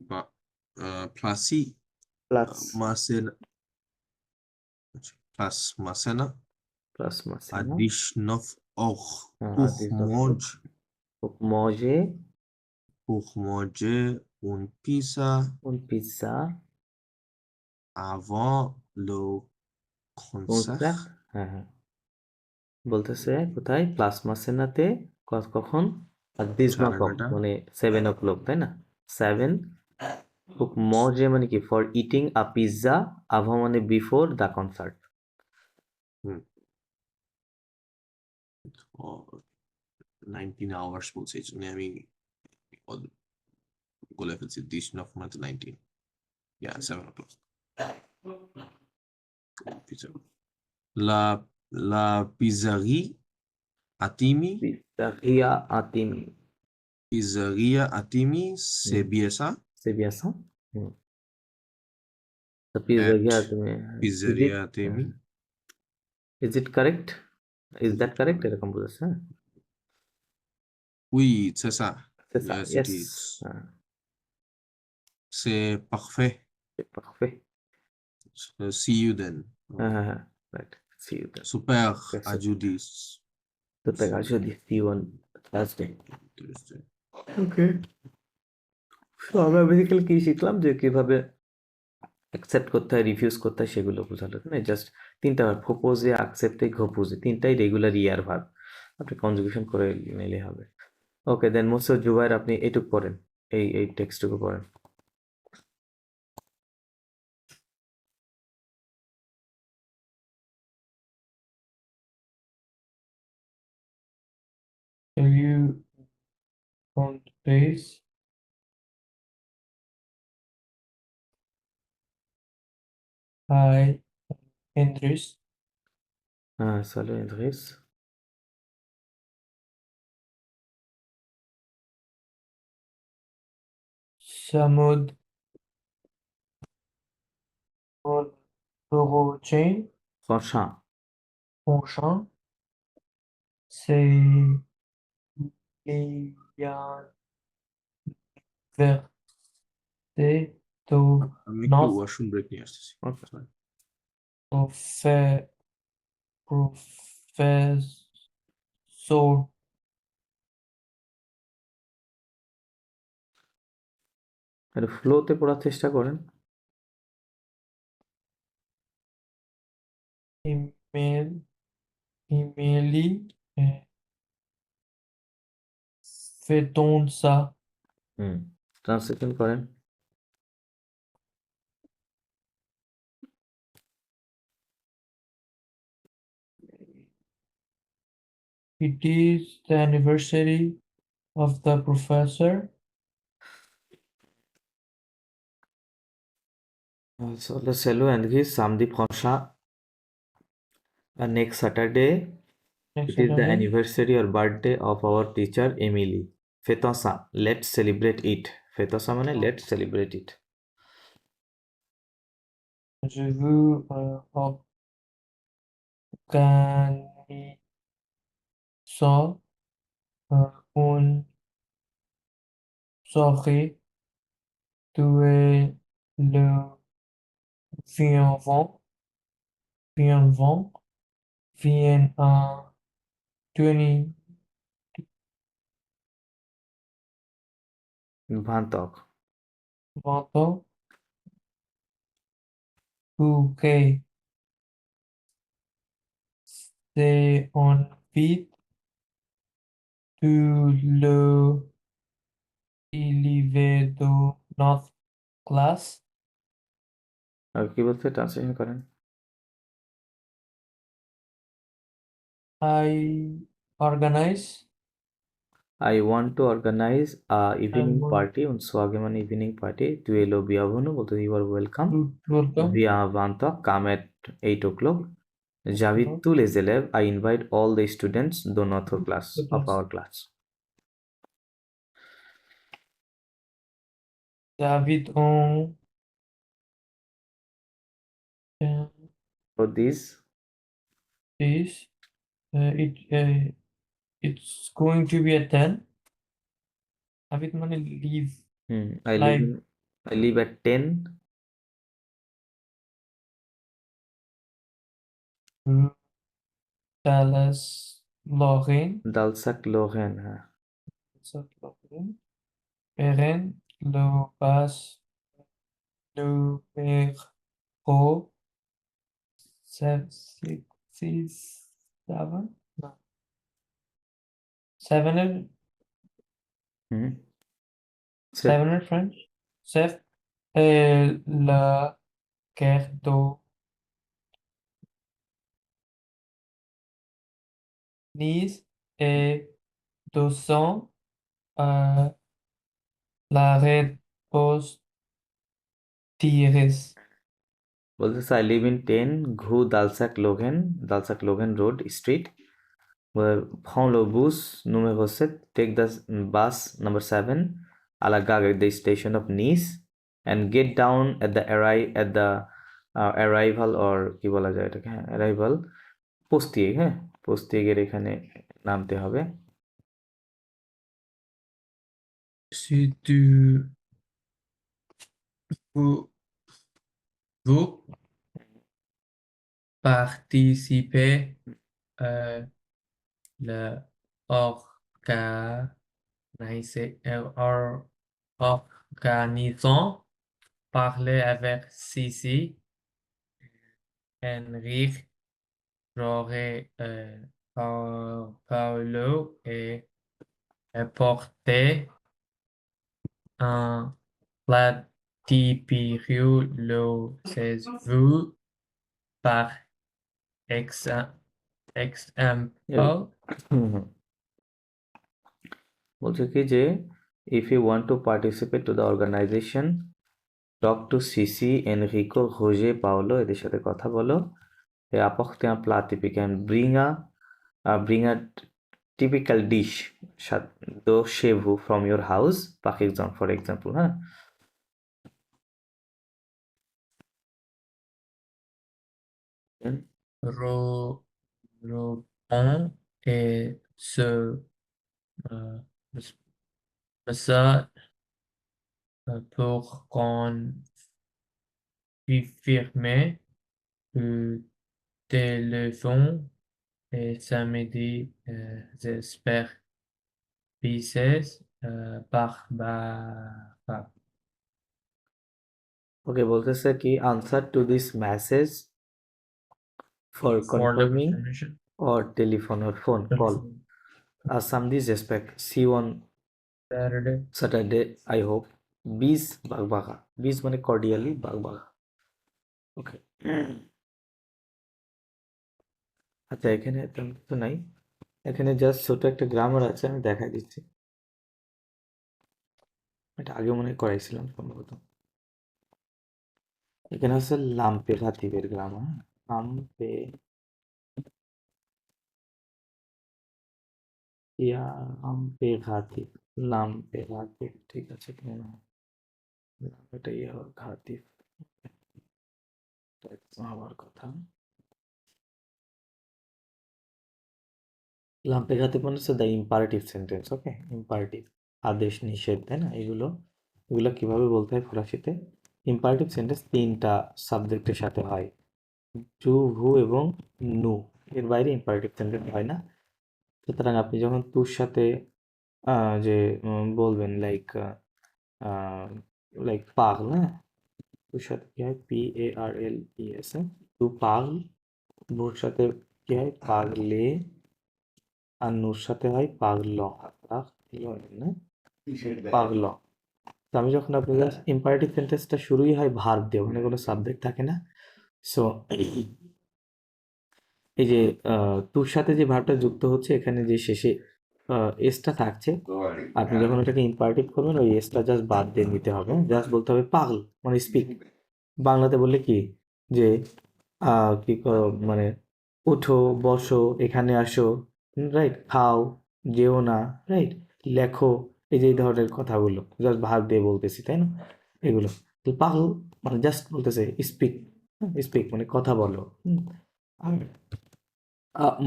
ben plasi plus masena plus masena plus মাসে additional och additional pour manger une pizza un pizza avant le concert. হ্যাঁ বলতেছে কোথায় প্লাস মাসেনাতে কখন আর দিস সাড়ে নক নয়টা। মানে 7 o'clock তাই না 7 মজে মানে কি ফর ইটিং আ পিৎজা আভা মানে বিফোর দ্য কনসার্ট ও 19 hours বলছে এই জন্য আমি বলে ফেলছি দিস নফ মানে 19 yeah 7 o'clock la pizzeria Atimi pizza আতিমি pizzeria Atimi c'est bien ça c'est bien ça the pizzeria Atimi pizzeria Atimi is it correct is that correct এরকম বলেছে Oui, c'est ça. C'est ça. Yes, Yes. it is. হ্যাঁ, C'est parfait. c'est parfait. See you then. হ্যাঁ হ্যাঁ হ্যাঁ, right. See you then. Super Yes, à sir. jeudi. Super, I should see you on Thursday. Thursday. ওকে, তো আমরা basically কি শিখলাম যে কিভাবে অ্যাকসেপ্ট করতে হয়, রিফিউজ করতে হয়, সেগুলো বোঝালো না। জাস্ট তিনটা ভার্ব, প্রপোজে, অ্যাকসেপ্টে, ঘোপোজে, তিনটাই রেগুলার ইয়ার ভার্ব। আপনি কনজুগেশন করে নিলে হবে। ওকে, দেন মোস্ট জুবাইর, আপনি এইটুকু পড়েন, এই টেক্সটটুকু পড়েন। Can you on the base? Hi, Andres. Salut Idriss. Samud on Eurochain. Prochain. C'est liberté de আমি একটু North ওয়াশরুম ব্রেক নিয়ে আসতেছি। Okay. Sorry. professor একটু ফ্লোতে পড়ার চেষ্টা করেন। Emily Fedonsa. ট্রান্সলেশন করেন। It is the anniversary of the professor. So le salut Idriss, samedi prochain, next Saturday, Next it is the Saturday. anniversary or birthday of our teacher Emily. Fêtons ça, let's celebrate it. Fêtons ça মানে let's celebrate it. Je veux organiser une soirée de le bienvenue viennent à 20 Vantok. bouquet. C'est envie de le élever de notre classe. আর কি বলছে, translation করেন। I organize I want to organize a evening want party, un soirée মানে evening party. Tu es le bienvenu, বলতে you are welcome. to welcome Via Vantok, come at 8 o'clock. J'invite tous les élèves. I invite all the students de notre class, of our class. David on For this, this. It's going to be a 10. David মানে leave I Live. live at 10. Dallas Lorraine. Dalsac Lorraine, হ্যাঁ। Perrin le passe numéro 7 7 French. Chef la carte Nice et 200 la réponse tires. বলতেছে I live in 10 Ghu Dalsac Lorraine Road Street. Prends le bus numéro 7, take the bus number 7 à la gare at the station of Nice and get down at the arrival or কি বলা যায় এটাকে, হ্যাঁ, arrival পোস্টিয়ে, হ্যাঁ, পোস্টিয়ের এখানে নামতে হবে। Si vous, vous participez à organisant, parlez avec Sissi, Henrik, Jorge, Paolo et apportez un plat typique le vous par example. বলছে কি যে if you want to participate to the organization, talk to Sisi, Enrico, Jose, Paolo, এদের সাথে কথা বলো, et apporter un plat typique and bring a typical dish de chez vous from your house, par exemple, for example, হ্যাঁ। Robon et ce message pour confirmer le téléphone et samedi, j'espère, pieces Barbara. ওকে, বলতেছে কি answer to this message for For the confirming confirmation. or telephone or phone call. Samedi j'espère. See you on Saturday. Saturday, I hope. Bis Bagbaga. Bis মানে cordially Bagbaga. ওকে, আচ্ছা এখানে তেমন কিছু নাই, এখানে just ছোট একটা গ্রামার আছে, আমি দেখাই দিচ্ছি। এটা আগে মনে হয় করাইছিলাম সম্ভবত। এখানে হচ্ছে লাম্পে ঘাতিবের গ্রামার। লাম্পে ইয়া লাম্পে ঘাতিব, লাম্পে ঘাতিব, ঠিক আছে কি মনে হয়? এটা ইয়া ঘাতিব হওয়ার কথা। লাম্পে ঘাতিব মানে হচ্ছে the imperative sentence. Okay, imperative আদেশ নিষেধ, তাই না? এগুলো কিভাবে বলতে হয় ফরাসিতে? ইম্পারেটিভ সেন্টেন্স তিনটা সাবজেক্টের সাথে হয়, টু, হু এবং নু, এর বাইরে ইম্পারেটিভ সেন্টেন্স হয় না। সুতরাং আপনি যখন তুর সাথে যে বলবেন লাইক পাগল, হ্যাঁ, তুর সাথে কি হয়? PARLES, তু পাগল। বুর সাথে কি হয়? পাগলে। আর নুর সাথে হয় পাগল, না পাগল। তো আমি যখন আপনি ইম্পারেটিভ সেন্টেন্সটা শুরুই হয় ভার্ব দিয়ে, ওখানে কোনো সাবজেক্ট থাকে না। সো এই যে তুর সাথে যে ভার্বটা যুক্ত হচ্ছে, এখানে যে শেষে এসটা থাকছে, আপনি যখন ওটাকে ইম্পারেটিভ করবেন ওই এসটা জাস্ট বাদ দিয়ে নিতে হবে। জাস্ট বলতে হবে পাগল, মানে স্পিক। বাংলাতে বললে কি যে মানে ওঠো, বসো, এখানে আসো, রাইট, খাও, যেও না, রাইট, লেখো, এই যে এই ধরনের কথাগুলো জাস্ট ভার্ব দিয়ে বলতেছি, তাই না? এগুলো তো পাগল মানে জাস্ট বলতেছে স্পিক, স্পিক মানে কথা বলো। আর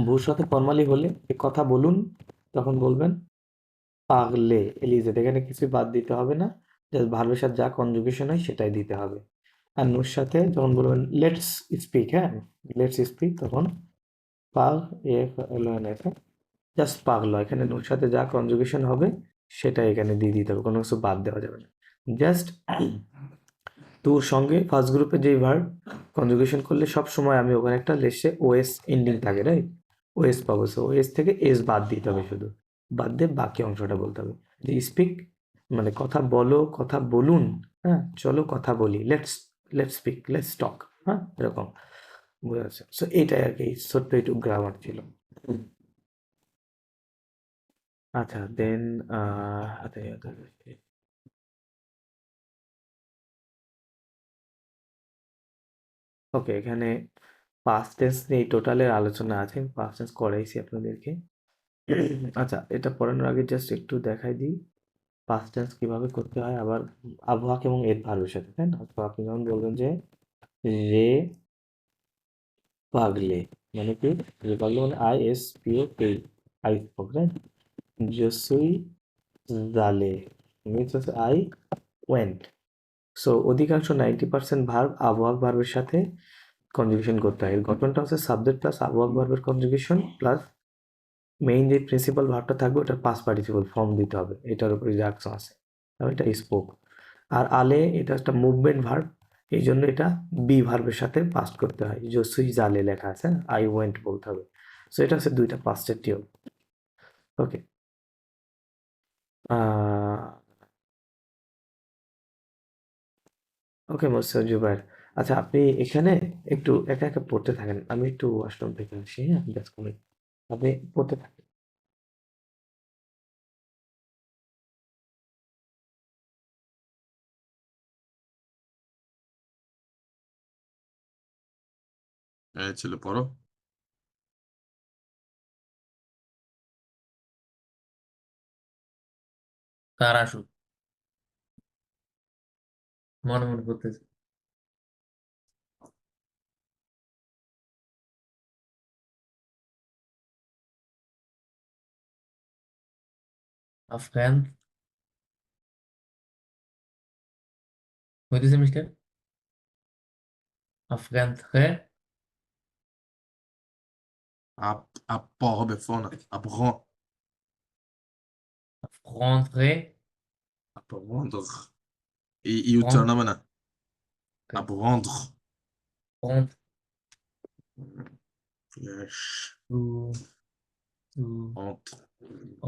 ভুর সাথে ফর্মালি হলে কথা বলুন, তখন বলবেন পাগলে এলিজেট। এখানে কিছু বাদ দিতে হবে না, জাস্ট ভার্বের সাথে যা কনজুগেশন হয় সেটাই দিতে হবে। আর নুর সাথে যখন বলবেন লেটস স্পিক, হ্যাঁ, লেটস স্পিক, তখন পাগ জাস্ট পাগল। এখানে নুর সাথে যা কনজুগেশন হবে সেটা এখানে দিয়ে দিতে হবে, কোনো কিছু বাদ দেওয়া যাবে না। জাস্ট তোর সঙ্গে ফার্স্ট গ্রুপে যেই ভার্ব কনজুগেশন করলে সব সময় আমি ওখানে একটা লেসে ওএস এন্ডিং থাকে, রাইট, ওএস পাবো। সো ওএস থেকে এস বাদ দিতে হবে, শুধু বাদ দিয়ে বাকি অংশটা বলতে হবে। যে স্পিক মানে কথা বলো, কথা বলুন, হ্যাঁ, চলো কথা বলি, লেটস স্পিক, লেটস টক, হ্যাঁ, এরকম বুঝা যাচ্ছে। সো এইটাই আর কি, ছোট্ট একটু গ্রামার ছিল। আচ্ছা দেন ওকে, এখানে পাস্ট টেন্স নিয়ে টোটালের আলোচনা আছে, পাস্ট টেন্স করাইছি আপনাদেরকে। আচ্ছা, এটা পড়ানোর আগে জাস্ট একটু দেখাই দিই পাস্ট টেন্স কিভাবে করতে হয়, আবার আবহাওয়া এবং এর ভার্বের সাথে, তাই না? তো আপনি যখন বলবেন যে রে পাগলে, মানে কি? রে পাগলে মানে ISPOK, I spoke, right? Je suis allé, means হচ্ছে আই ওয়েন্ট। সো অধিকাংশ 90% ভার্ব আবহাওয়াক ভার্বের সাথে কনজুগেশন করতে হয়। এর গঠনটা হচ্ছে সাবজেক্ট প্লাস আবহাওয়াক ভার্বের কনজুগেশন প্লাস মেইন যে প্রিন্সিপাল ভার্বটা থাকবে ওটার পাস্ট পার্টিসিপল ফর্ম দিতে হবে, এটার উপরে যে অ্যাকশন আছে, আর এটা স্পোক। আর আলে এটা একটা মুভমেন্ট ভার্ব, এই জন্য এটা বি ভার্বের সাথে পাস্ট করতে হয়। যে সুই জালে লেখা আছে আই ওয়েন্ট বলতে হবে। সো এটা হচ্ছে দুইটা পাস্টের টিও। ওকে, ওকে মোস্টার জুবাইর। আচ্ছা, আপনি এখানে একটু একা একা পড়তে থাকেন, আমি একটু ওয়াশরুম থেকে আসি, হ্যাঁ জাস্ট মিনিট, আপনি পড়তে থাকেন। ছেলে পড়ো। কার আসুক মনে মনে করতেছে। আফগান হইতেছে মিস্টার আফগান থেকে হবে vorne. Apprendre. Afghan Apprendre. I uttalar namnen. Apprendre. Yes. Entre.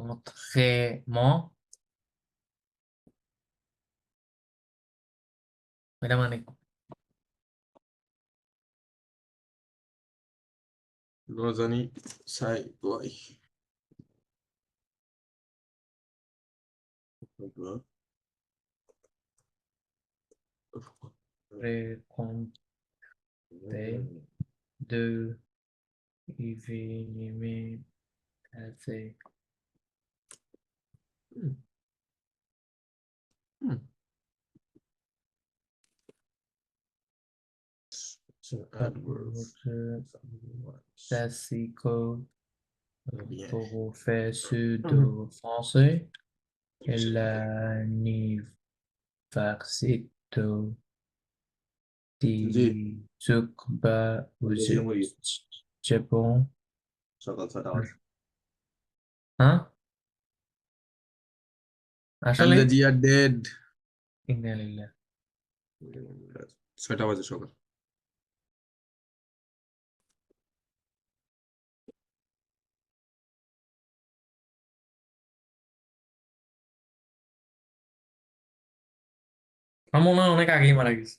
entraînement এটা মানে কি? Rozani. Sai. Boy. Raconter de événements passés. Classico Bien. professeur de français à l'université জি। Tsukuba au Japon. সকাল 6টা বাজে। হ্যাঁ আসলে Already are dead. ইন্নালিল্লাহ 6টা বাজে সকাল। আমার মনে হয় অনেক আগেই মারা গেছে।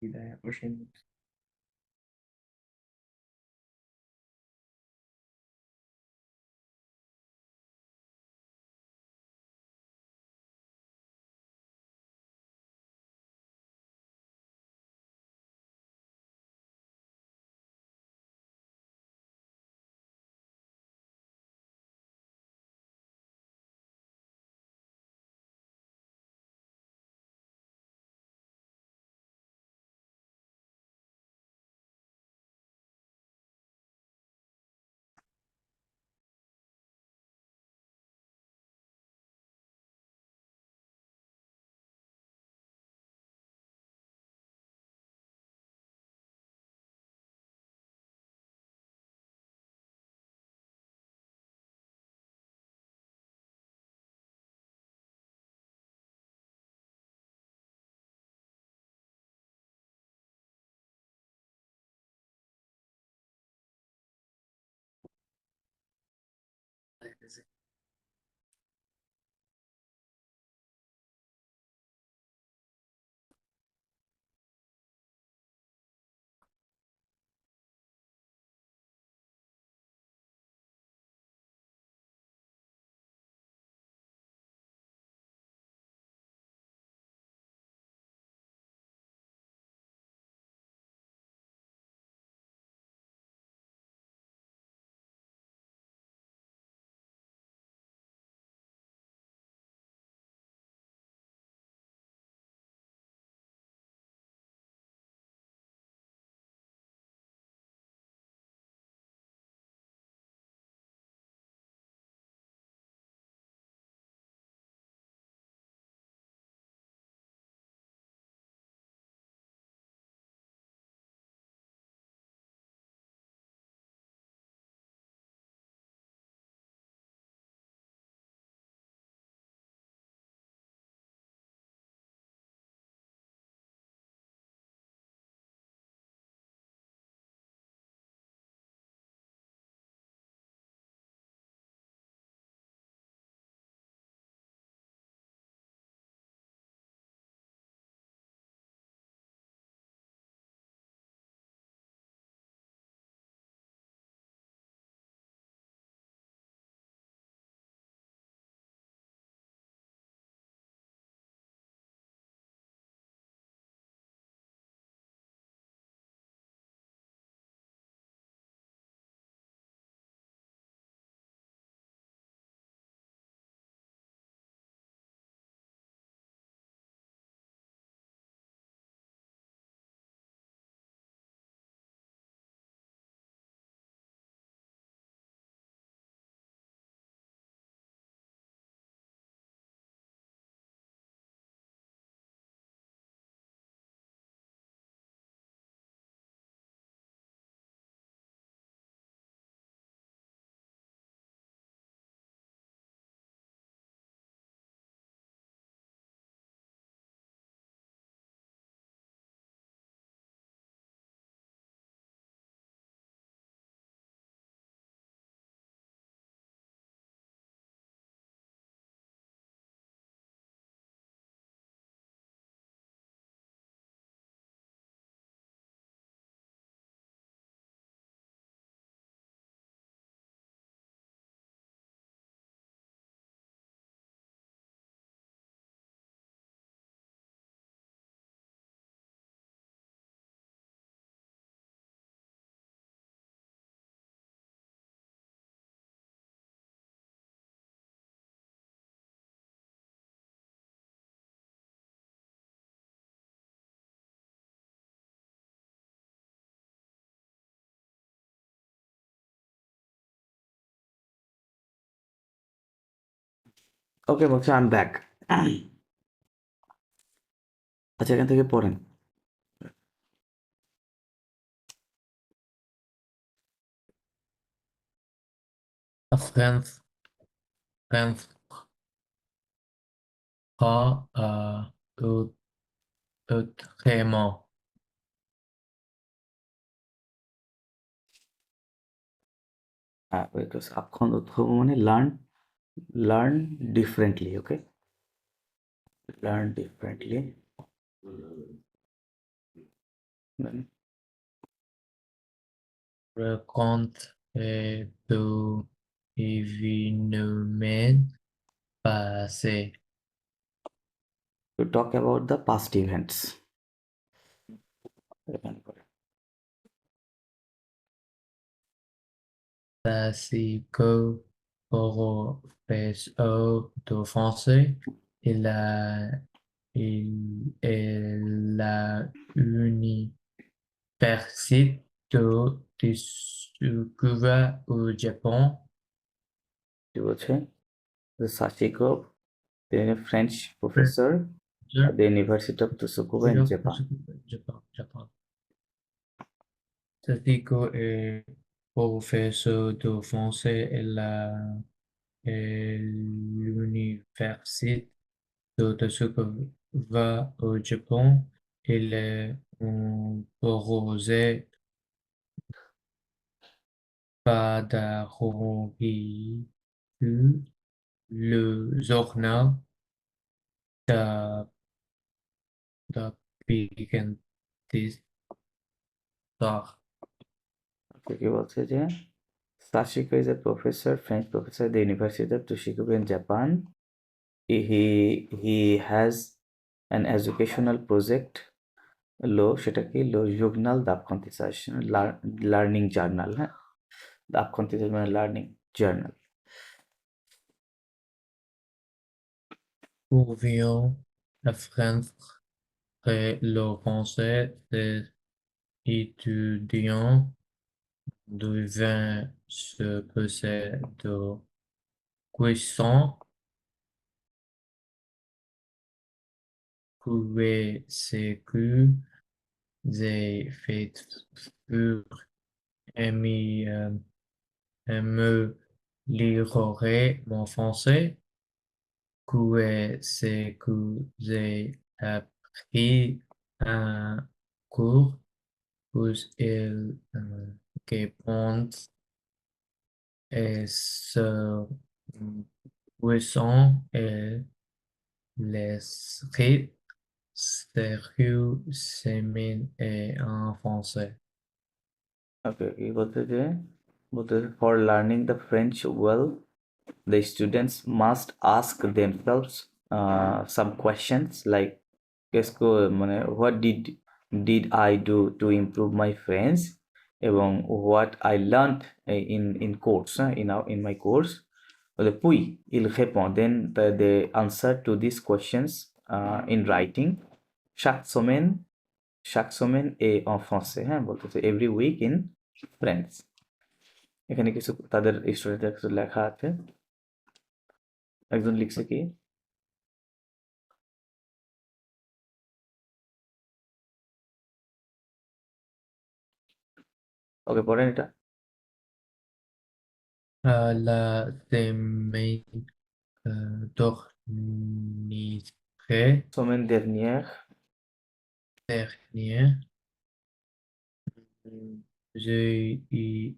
বিদায় অসীম ওকে বলছে আই এম ব্যাক। আচ্ছা এখান থেকে পড়েন। Frente, frente, pas autrement. হ্যাঁ সাবকন্দ মানে learn differently, okay, learn differently. Raconte de événements passés. To talk about the past events. এখানে পড়ে। Classico professeur de français. Il a université de Tsukuba au Japon. কি বলছে? সাশিকো, তিনি French professor at the University of Tsukuba in Japan. Japan. Tatico est professeur de français à l'université de Tsukuba au Japon. Il est un projet pédagogique, le journal d'apprentissage. কি বলছে যে Sashiko is a professor, French professor at the University of Tsukuba in Japan. He has an educational project, সেটা কি journal d'apprentissage, learning journal, হ্যাঁ, d'apprentissage মানে learning journal. Pourrions affronter le français des étudiants devant se poser de questions. C'est que j'ai fait pour améliorer mon français. C'est que j'ai appris un cours où ils répondent et se poisson et les scripts sérieux semaine et en français. ওকে, কি বলতে যে for learning the French well, the students must ask themselves some questions like মানে what did I do to improve my French, এবং what I learned in course, in my course. Puis il répond, then the answer to these questions in writing chaque semaine et en français, হ্যাঁ বলতেছে every week in French। এখানে কিছু তাদের স্টুডেন্টদের কিছু লেখা আছে। একজন লিখছে কি ওকে পড়েন এটা। La semaine Semaine dernière, dernière, j'ai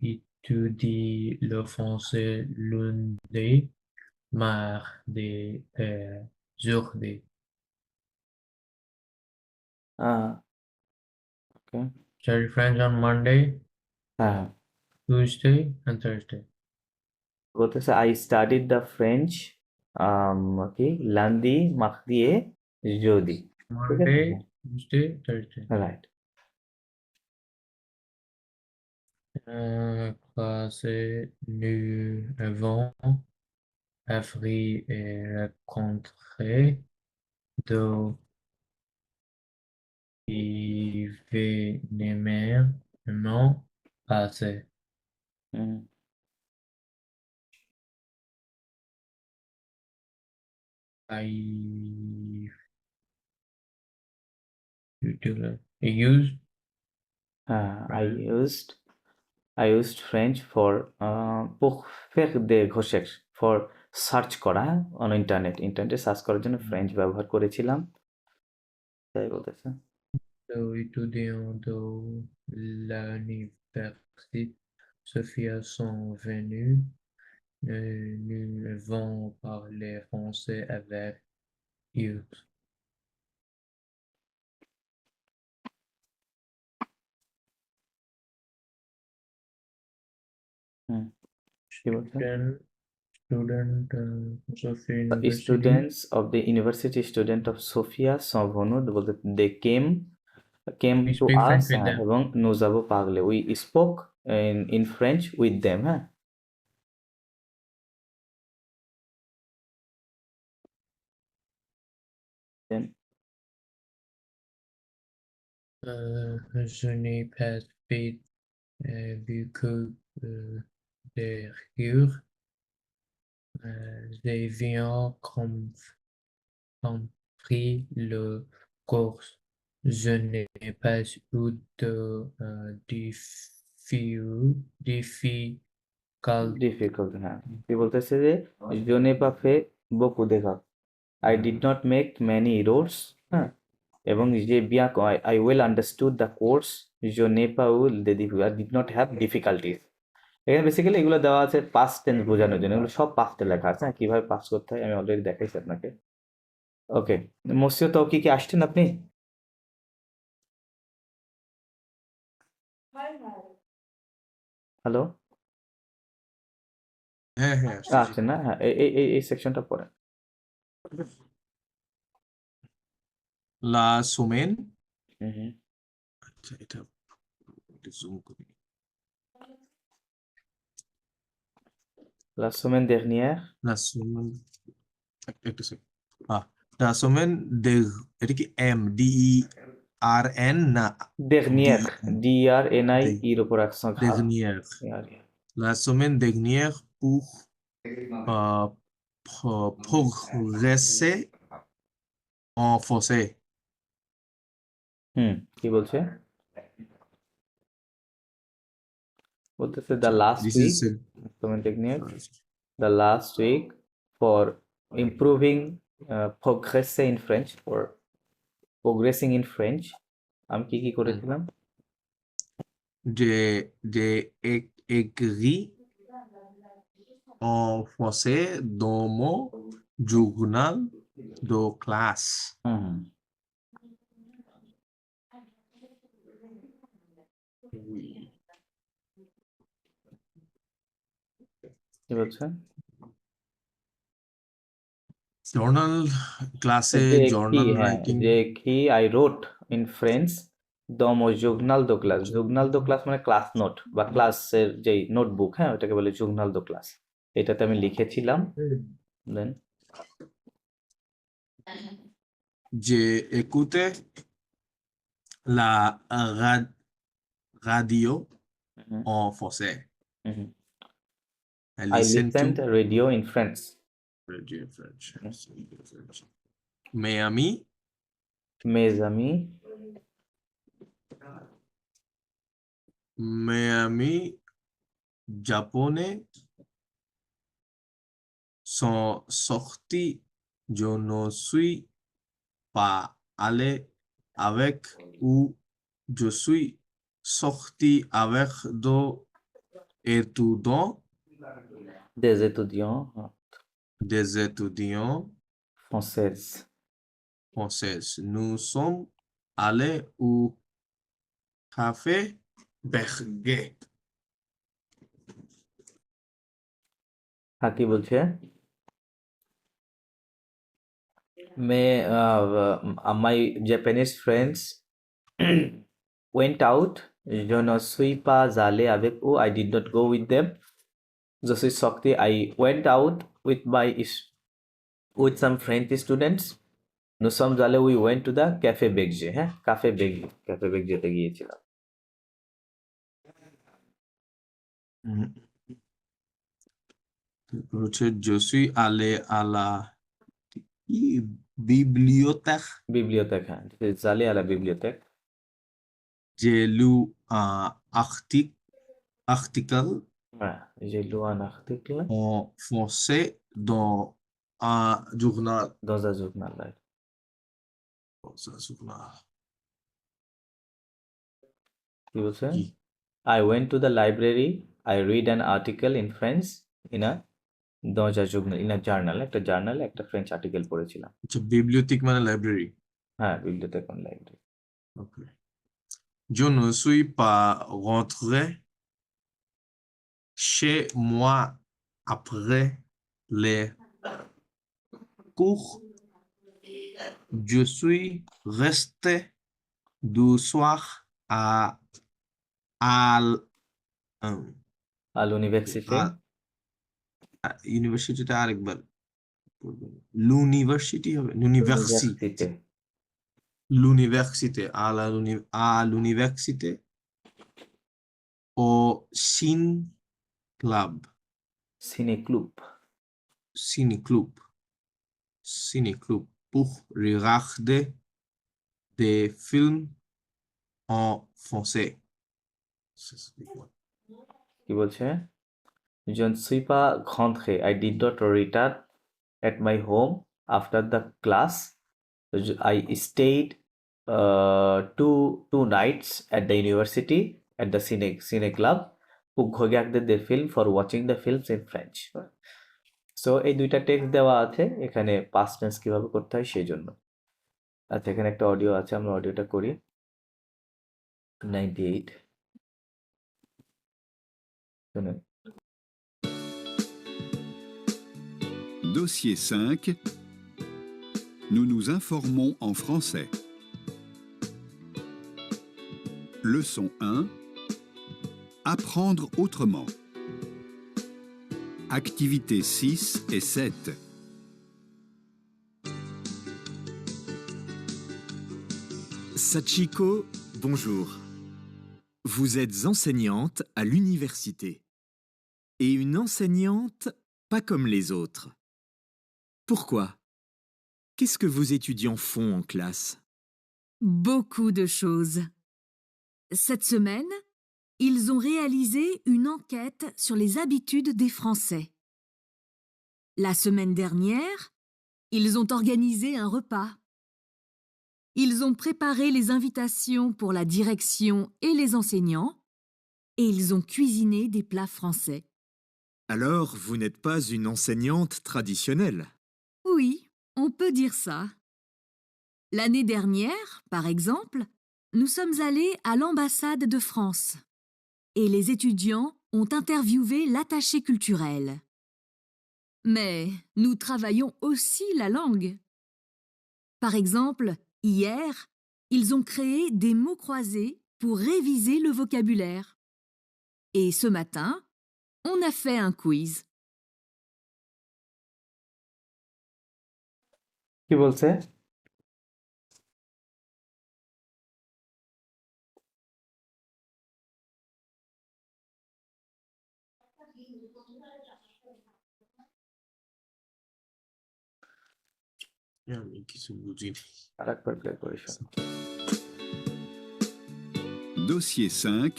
étudié le français lundi, mardi et jeudi. okay, Study French on Monday, হ্যাঁ Tuesday, and Thursday. বলতেছে I studied the French কি lundi, mardi et jeudi, ঠিক আছে, Monday, Tuesday, Thursday. Right. Classe nu avant, avril et rencontré de événements passés. I used I used French for pour faire des recherches, for search করা on ইন্টারনেটে search করার জন্য French ব্যবহার করেছিলাম, তাই বলতেছে। étudiants de l'université Sophia sont venus. Nous avons parlé français avec eux. কি বলছে? Student The Sophia University. students of the university student of Sophia sont venus বলতে they came We to speak French us, with them. এবং nous avons parlé, we spoke in French with them, হ্যাঁ। Then Je n'ai pas fait beaucoup d'erreurs. J'ai bien compris le cours. Je n'ai pas eu de difficult, হ্যাঁ। কি বলতেছে যে je n'ai pas fait beaucoup d'erreurs, I did not make many errors, হ্যাঁ, এবং যে bien I well understood the course, je n'ai pas eu de difficulties, I did not have difficulties। এখানে basically এগুলো দেওয়া আছে পাস্ট টেন্স বোঝানোর জন্য, এগুলো সব পাস্টে লেখা আছে, হ্যাঁ, কিভাবে পাস করতে হয় আমি অলরেডি দেখাইছি আপনাকে। ওকে, মসিও তৌকি কি আসছেন আপনি? হ্যালো, হ্যাঁ হ্যাঁ আসতেছি। আচ্ছা, না, হ্যাঁ, এই সেকশনটা পড়েন। লা সোমেন, হুম। আচ্ছা এটা জুম করি। La semaine dernière, La semaine, একটু সেকেন্ড, la semaine de, এটা কি এম ডি ই আর এন না dernière, DRNI De- এর উপর accent grave। dernière, la semaine dernière pour progresser en français. কি বলছে? বলতেছে the last This week, is semaine dernière, the last week for improving, progresser in French, for progressing in French, আমি কি করেছিলাম? j'ai écrit en français dans mon journal de classe. হুম। কি বলছে? Journal classe, যে journal হ্যাঁ, writing. যে I wrote in French dans mon journal de classe, journal de classe মানে class note বা ক্লাসের যেই নোটবুক, হ্যাঁ, ওটাকে বলে journal de classe, এটাতে আমি লিখেছিলাম। দেন J'ai écouté la radio en français. I I listened listened to radio in French. radio in French. Mes amis Mes amis japonais sont sortis. Je ne suis pas allé avec ou je suis sorti avec d'autres étudiants, des étudiants françaises. françaises. Nous sommes allés au café Berger. কি বলছে? My Japanese friends went out. Je ne suis pas allé avec eux. I did not go with them. Je suis sorti. I went out with some French students. Nous sommes allés. We went to the Cafe Berger. হ্যাঁ, Cafe Berger তে গিয়েছিলাম। Je suis allé à la bibliothèque. Bibliothèque, hein. J'allais à la bibliothèque. J'ai lu un article Ouais, j'ai lu un article en français dans un journal. dans un journal, right? Dans un journal. কি বলছে? কি? I went to the library. I read an article in French in a dans un journal, in a journal, একটা জার্নালে একটা French article পড়েছিলাম। আচ্ছা, bibliothèque মানে library. হ্যাঁ, বিবলিওথেক অন library. Okay. Je ne suis pas rentré chez moi après les cours. Je suis resté du soir à আল university, ইউনিভার্সিটিতে আরেকবার বলবেন। l'university হবে l'université l'université à l'université au ciné club ciné club pour regarder des films en français. Ça, c'est quoi? কি বলছে? Je ne suis pas rentré. I did not return at my home after the class. I stayed two nights at the university at the cine club pour regarder the film for watching the films in French. So এই দুইটা text দেওয়া আছে এখানে past tense কিভাবে করতে হয় সেই জন্য। আচ্ছা, এখানে একটা অডিও আছে, আমরা অডিওটা করি। 98 শুনুন। Dossier 5. Nous nous informons en français. Leçon 1. Apprendre autrement. Activités 6 et 7. Sachiko, bonjour. Vous êtes enseignante à l'université. Et une enseignante pas comme les autres. Pourquoi? Qu'est-ce que vos étudiants font en classe? Beaucoup de choses. Cette semaine, ils ont réalisé une enquête sur les habitudes des Français. La semaine dernière, ils ont organisé un repas. Ils ont préparé les invitations pour la direction et les enseignants, et ils ont cuisiné des plats français. Alors, vous n'êtes pas une enseignante traditionnelle. Oui, on peut dire ça. L'année dernière, par exemple, nous sommes allés à l'ambassade de France et les étudiants ont interviewé l'attaché culturel. Mais nous travaillons aussi la langue. Par exemple, hier, ils ont créé des mots croisés pour réviser le vocabulaire. Et ce matin, on a fait un quiz. কি বলছে? আমি কিছু বুঝিনি। আরেকবার play করে শোনো। Dossier 5.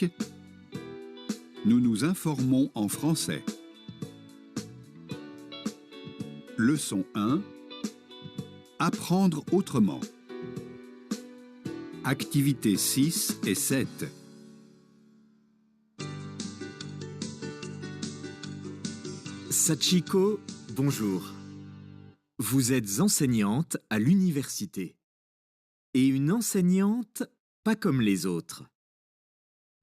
Nous nous informons en français. Leçon 1. Apprendre autrement. Activités 6 et 7. Sachiko, bonjour. Vous êtes enseignante à l'université. Et une enseignante pas comme les autres.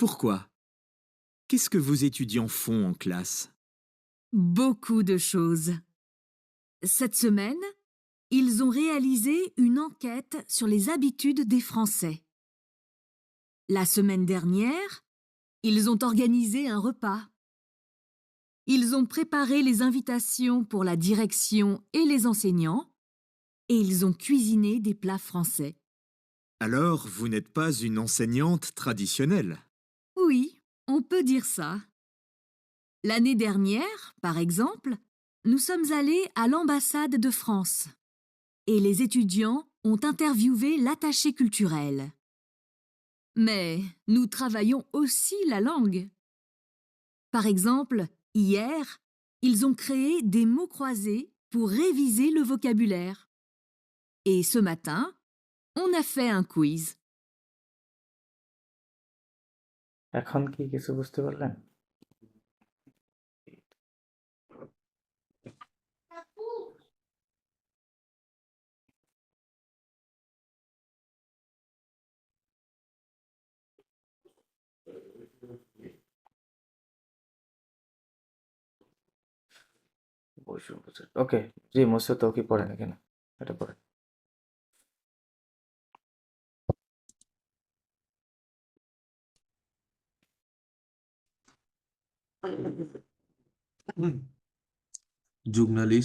Pourquoi? Qu'est-ce que vos étudiants font en classe? Beaucoup de choses. Cette semaine, ils ont réalisé une enquête sur les habitudes des Français. La semaine dernière, ils ont organisé un repas. Ils ont préparé les invitations pour la direction et les enseignants, et ils ont cuisiné des plats français. Alors, vous n'êtes pas une enseignante traditionnelle. Oui, on peut dire ça. L'année dernière, par exemple, nous sommes allés à l'ambassade de France et les étudiants ont interviewé l'attaché culturel. Mais nous travaillons aussi la langue. Par exemple, hier, ils ont créé des mots croisés pour réviser le vocabulaire. Et ce matin, on a fait un quiz. এখন কি কিছু বুঝতে পারলেন? ওকে, জি Moshe তো কি পড়েন এখানে, এটা পড়েন। Journalist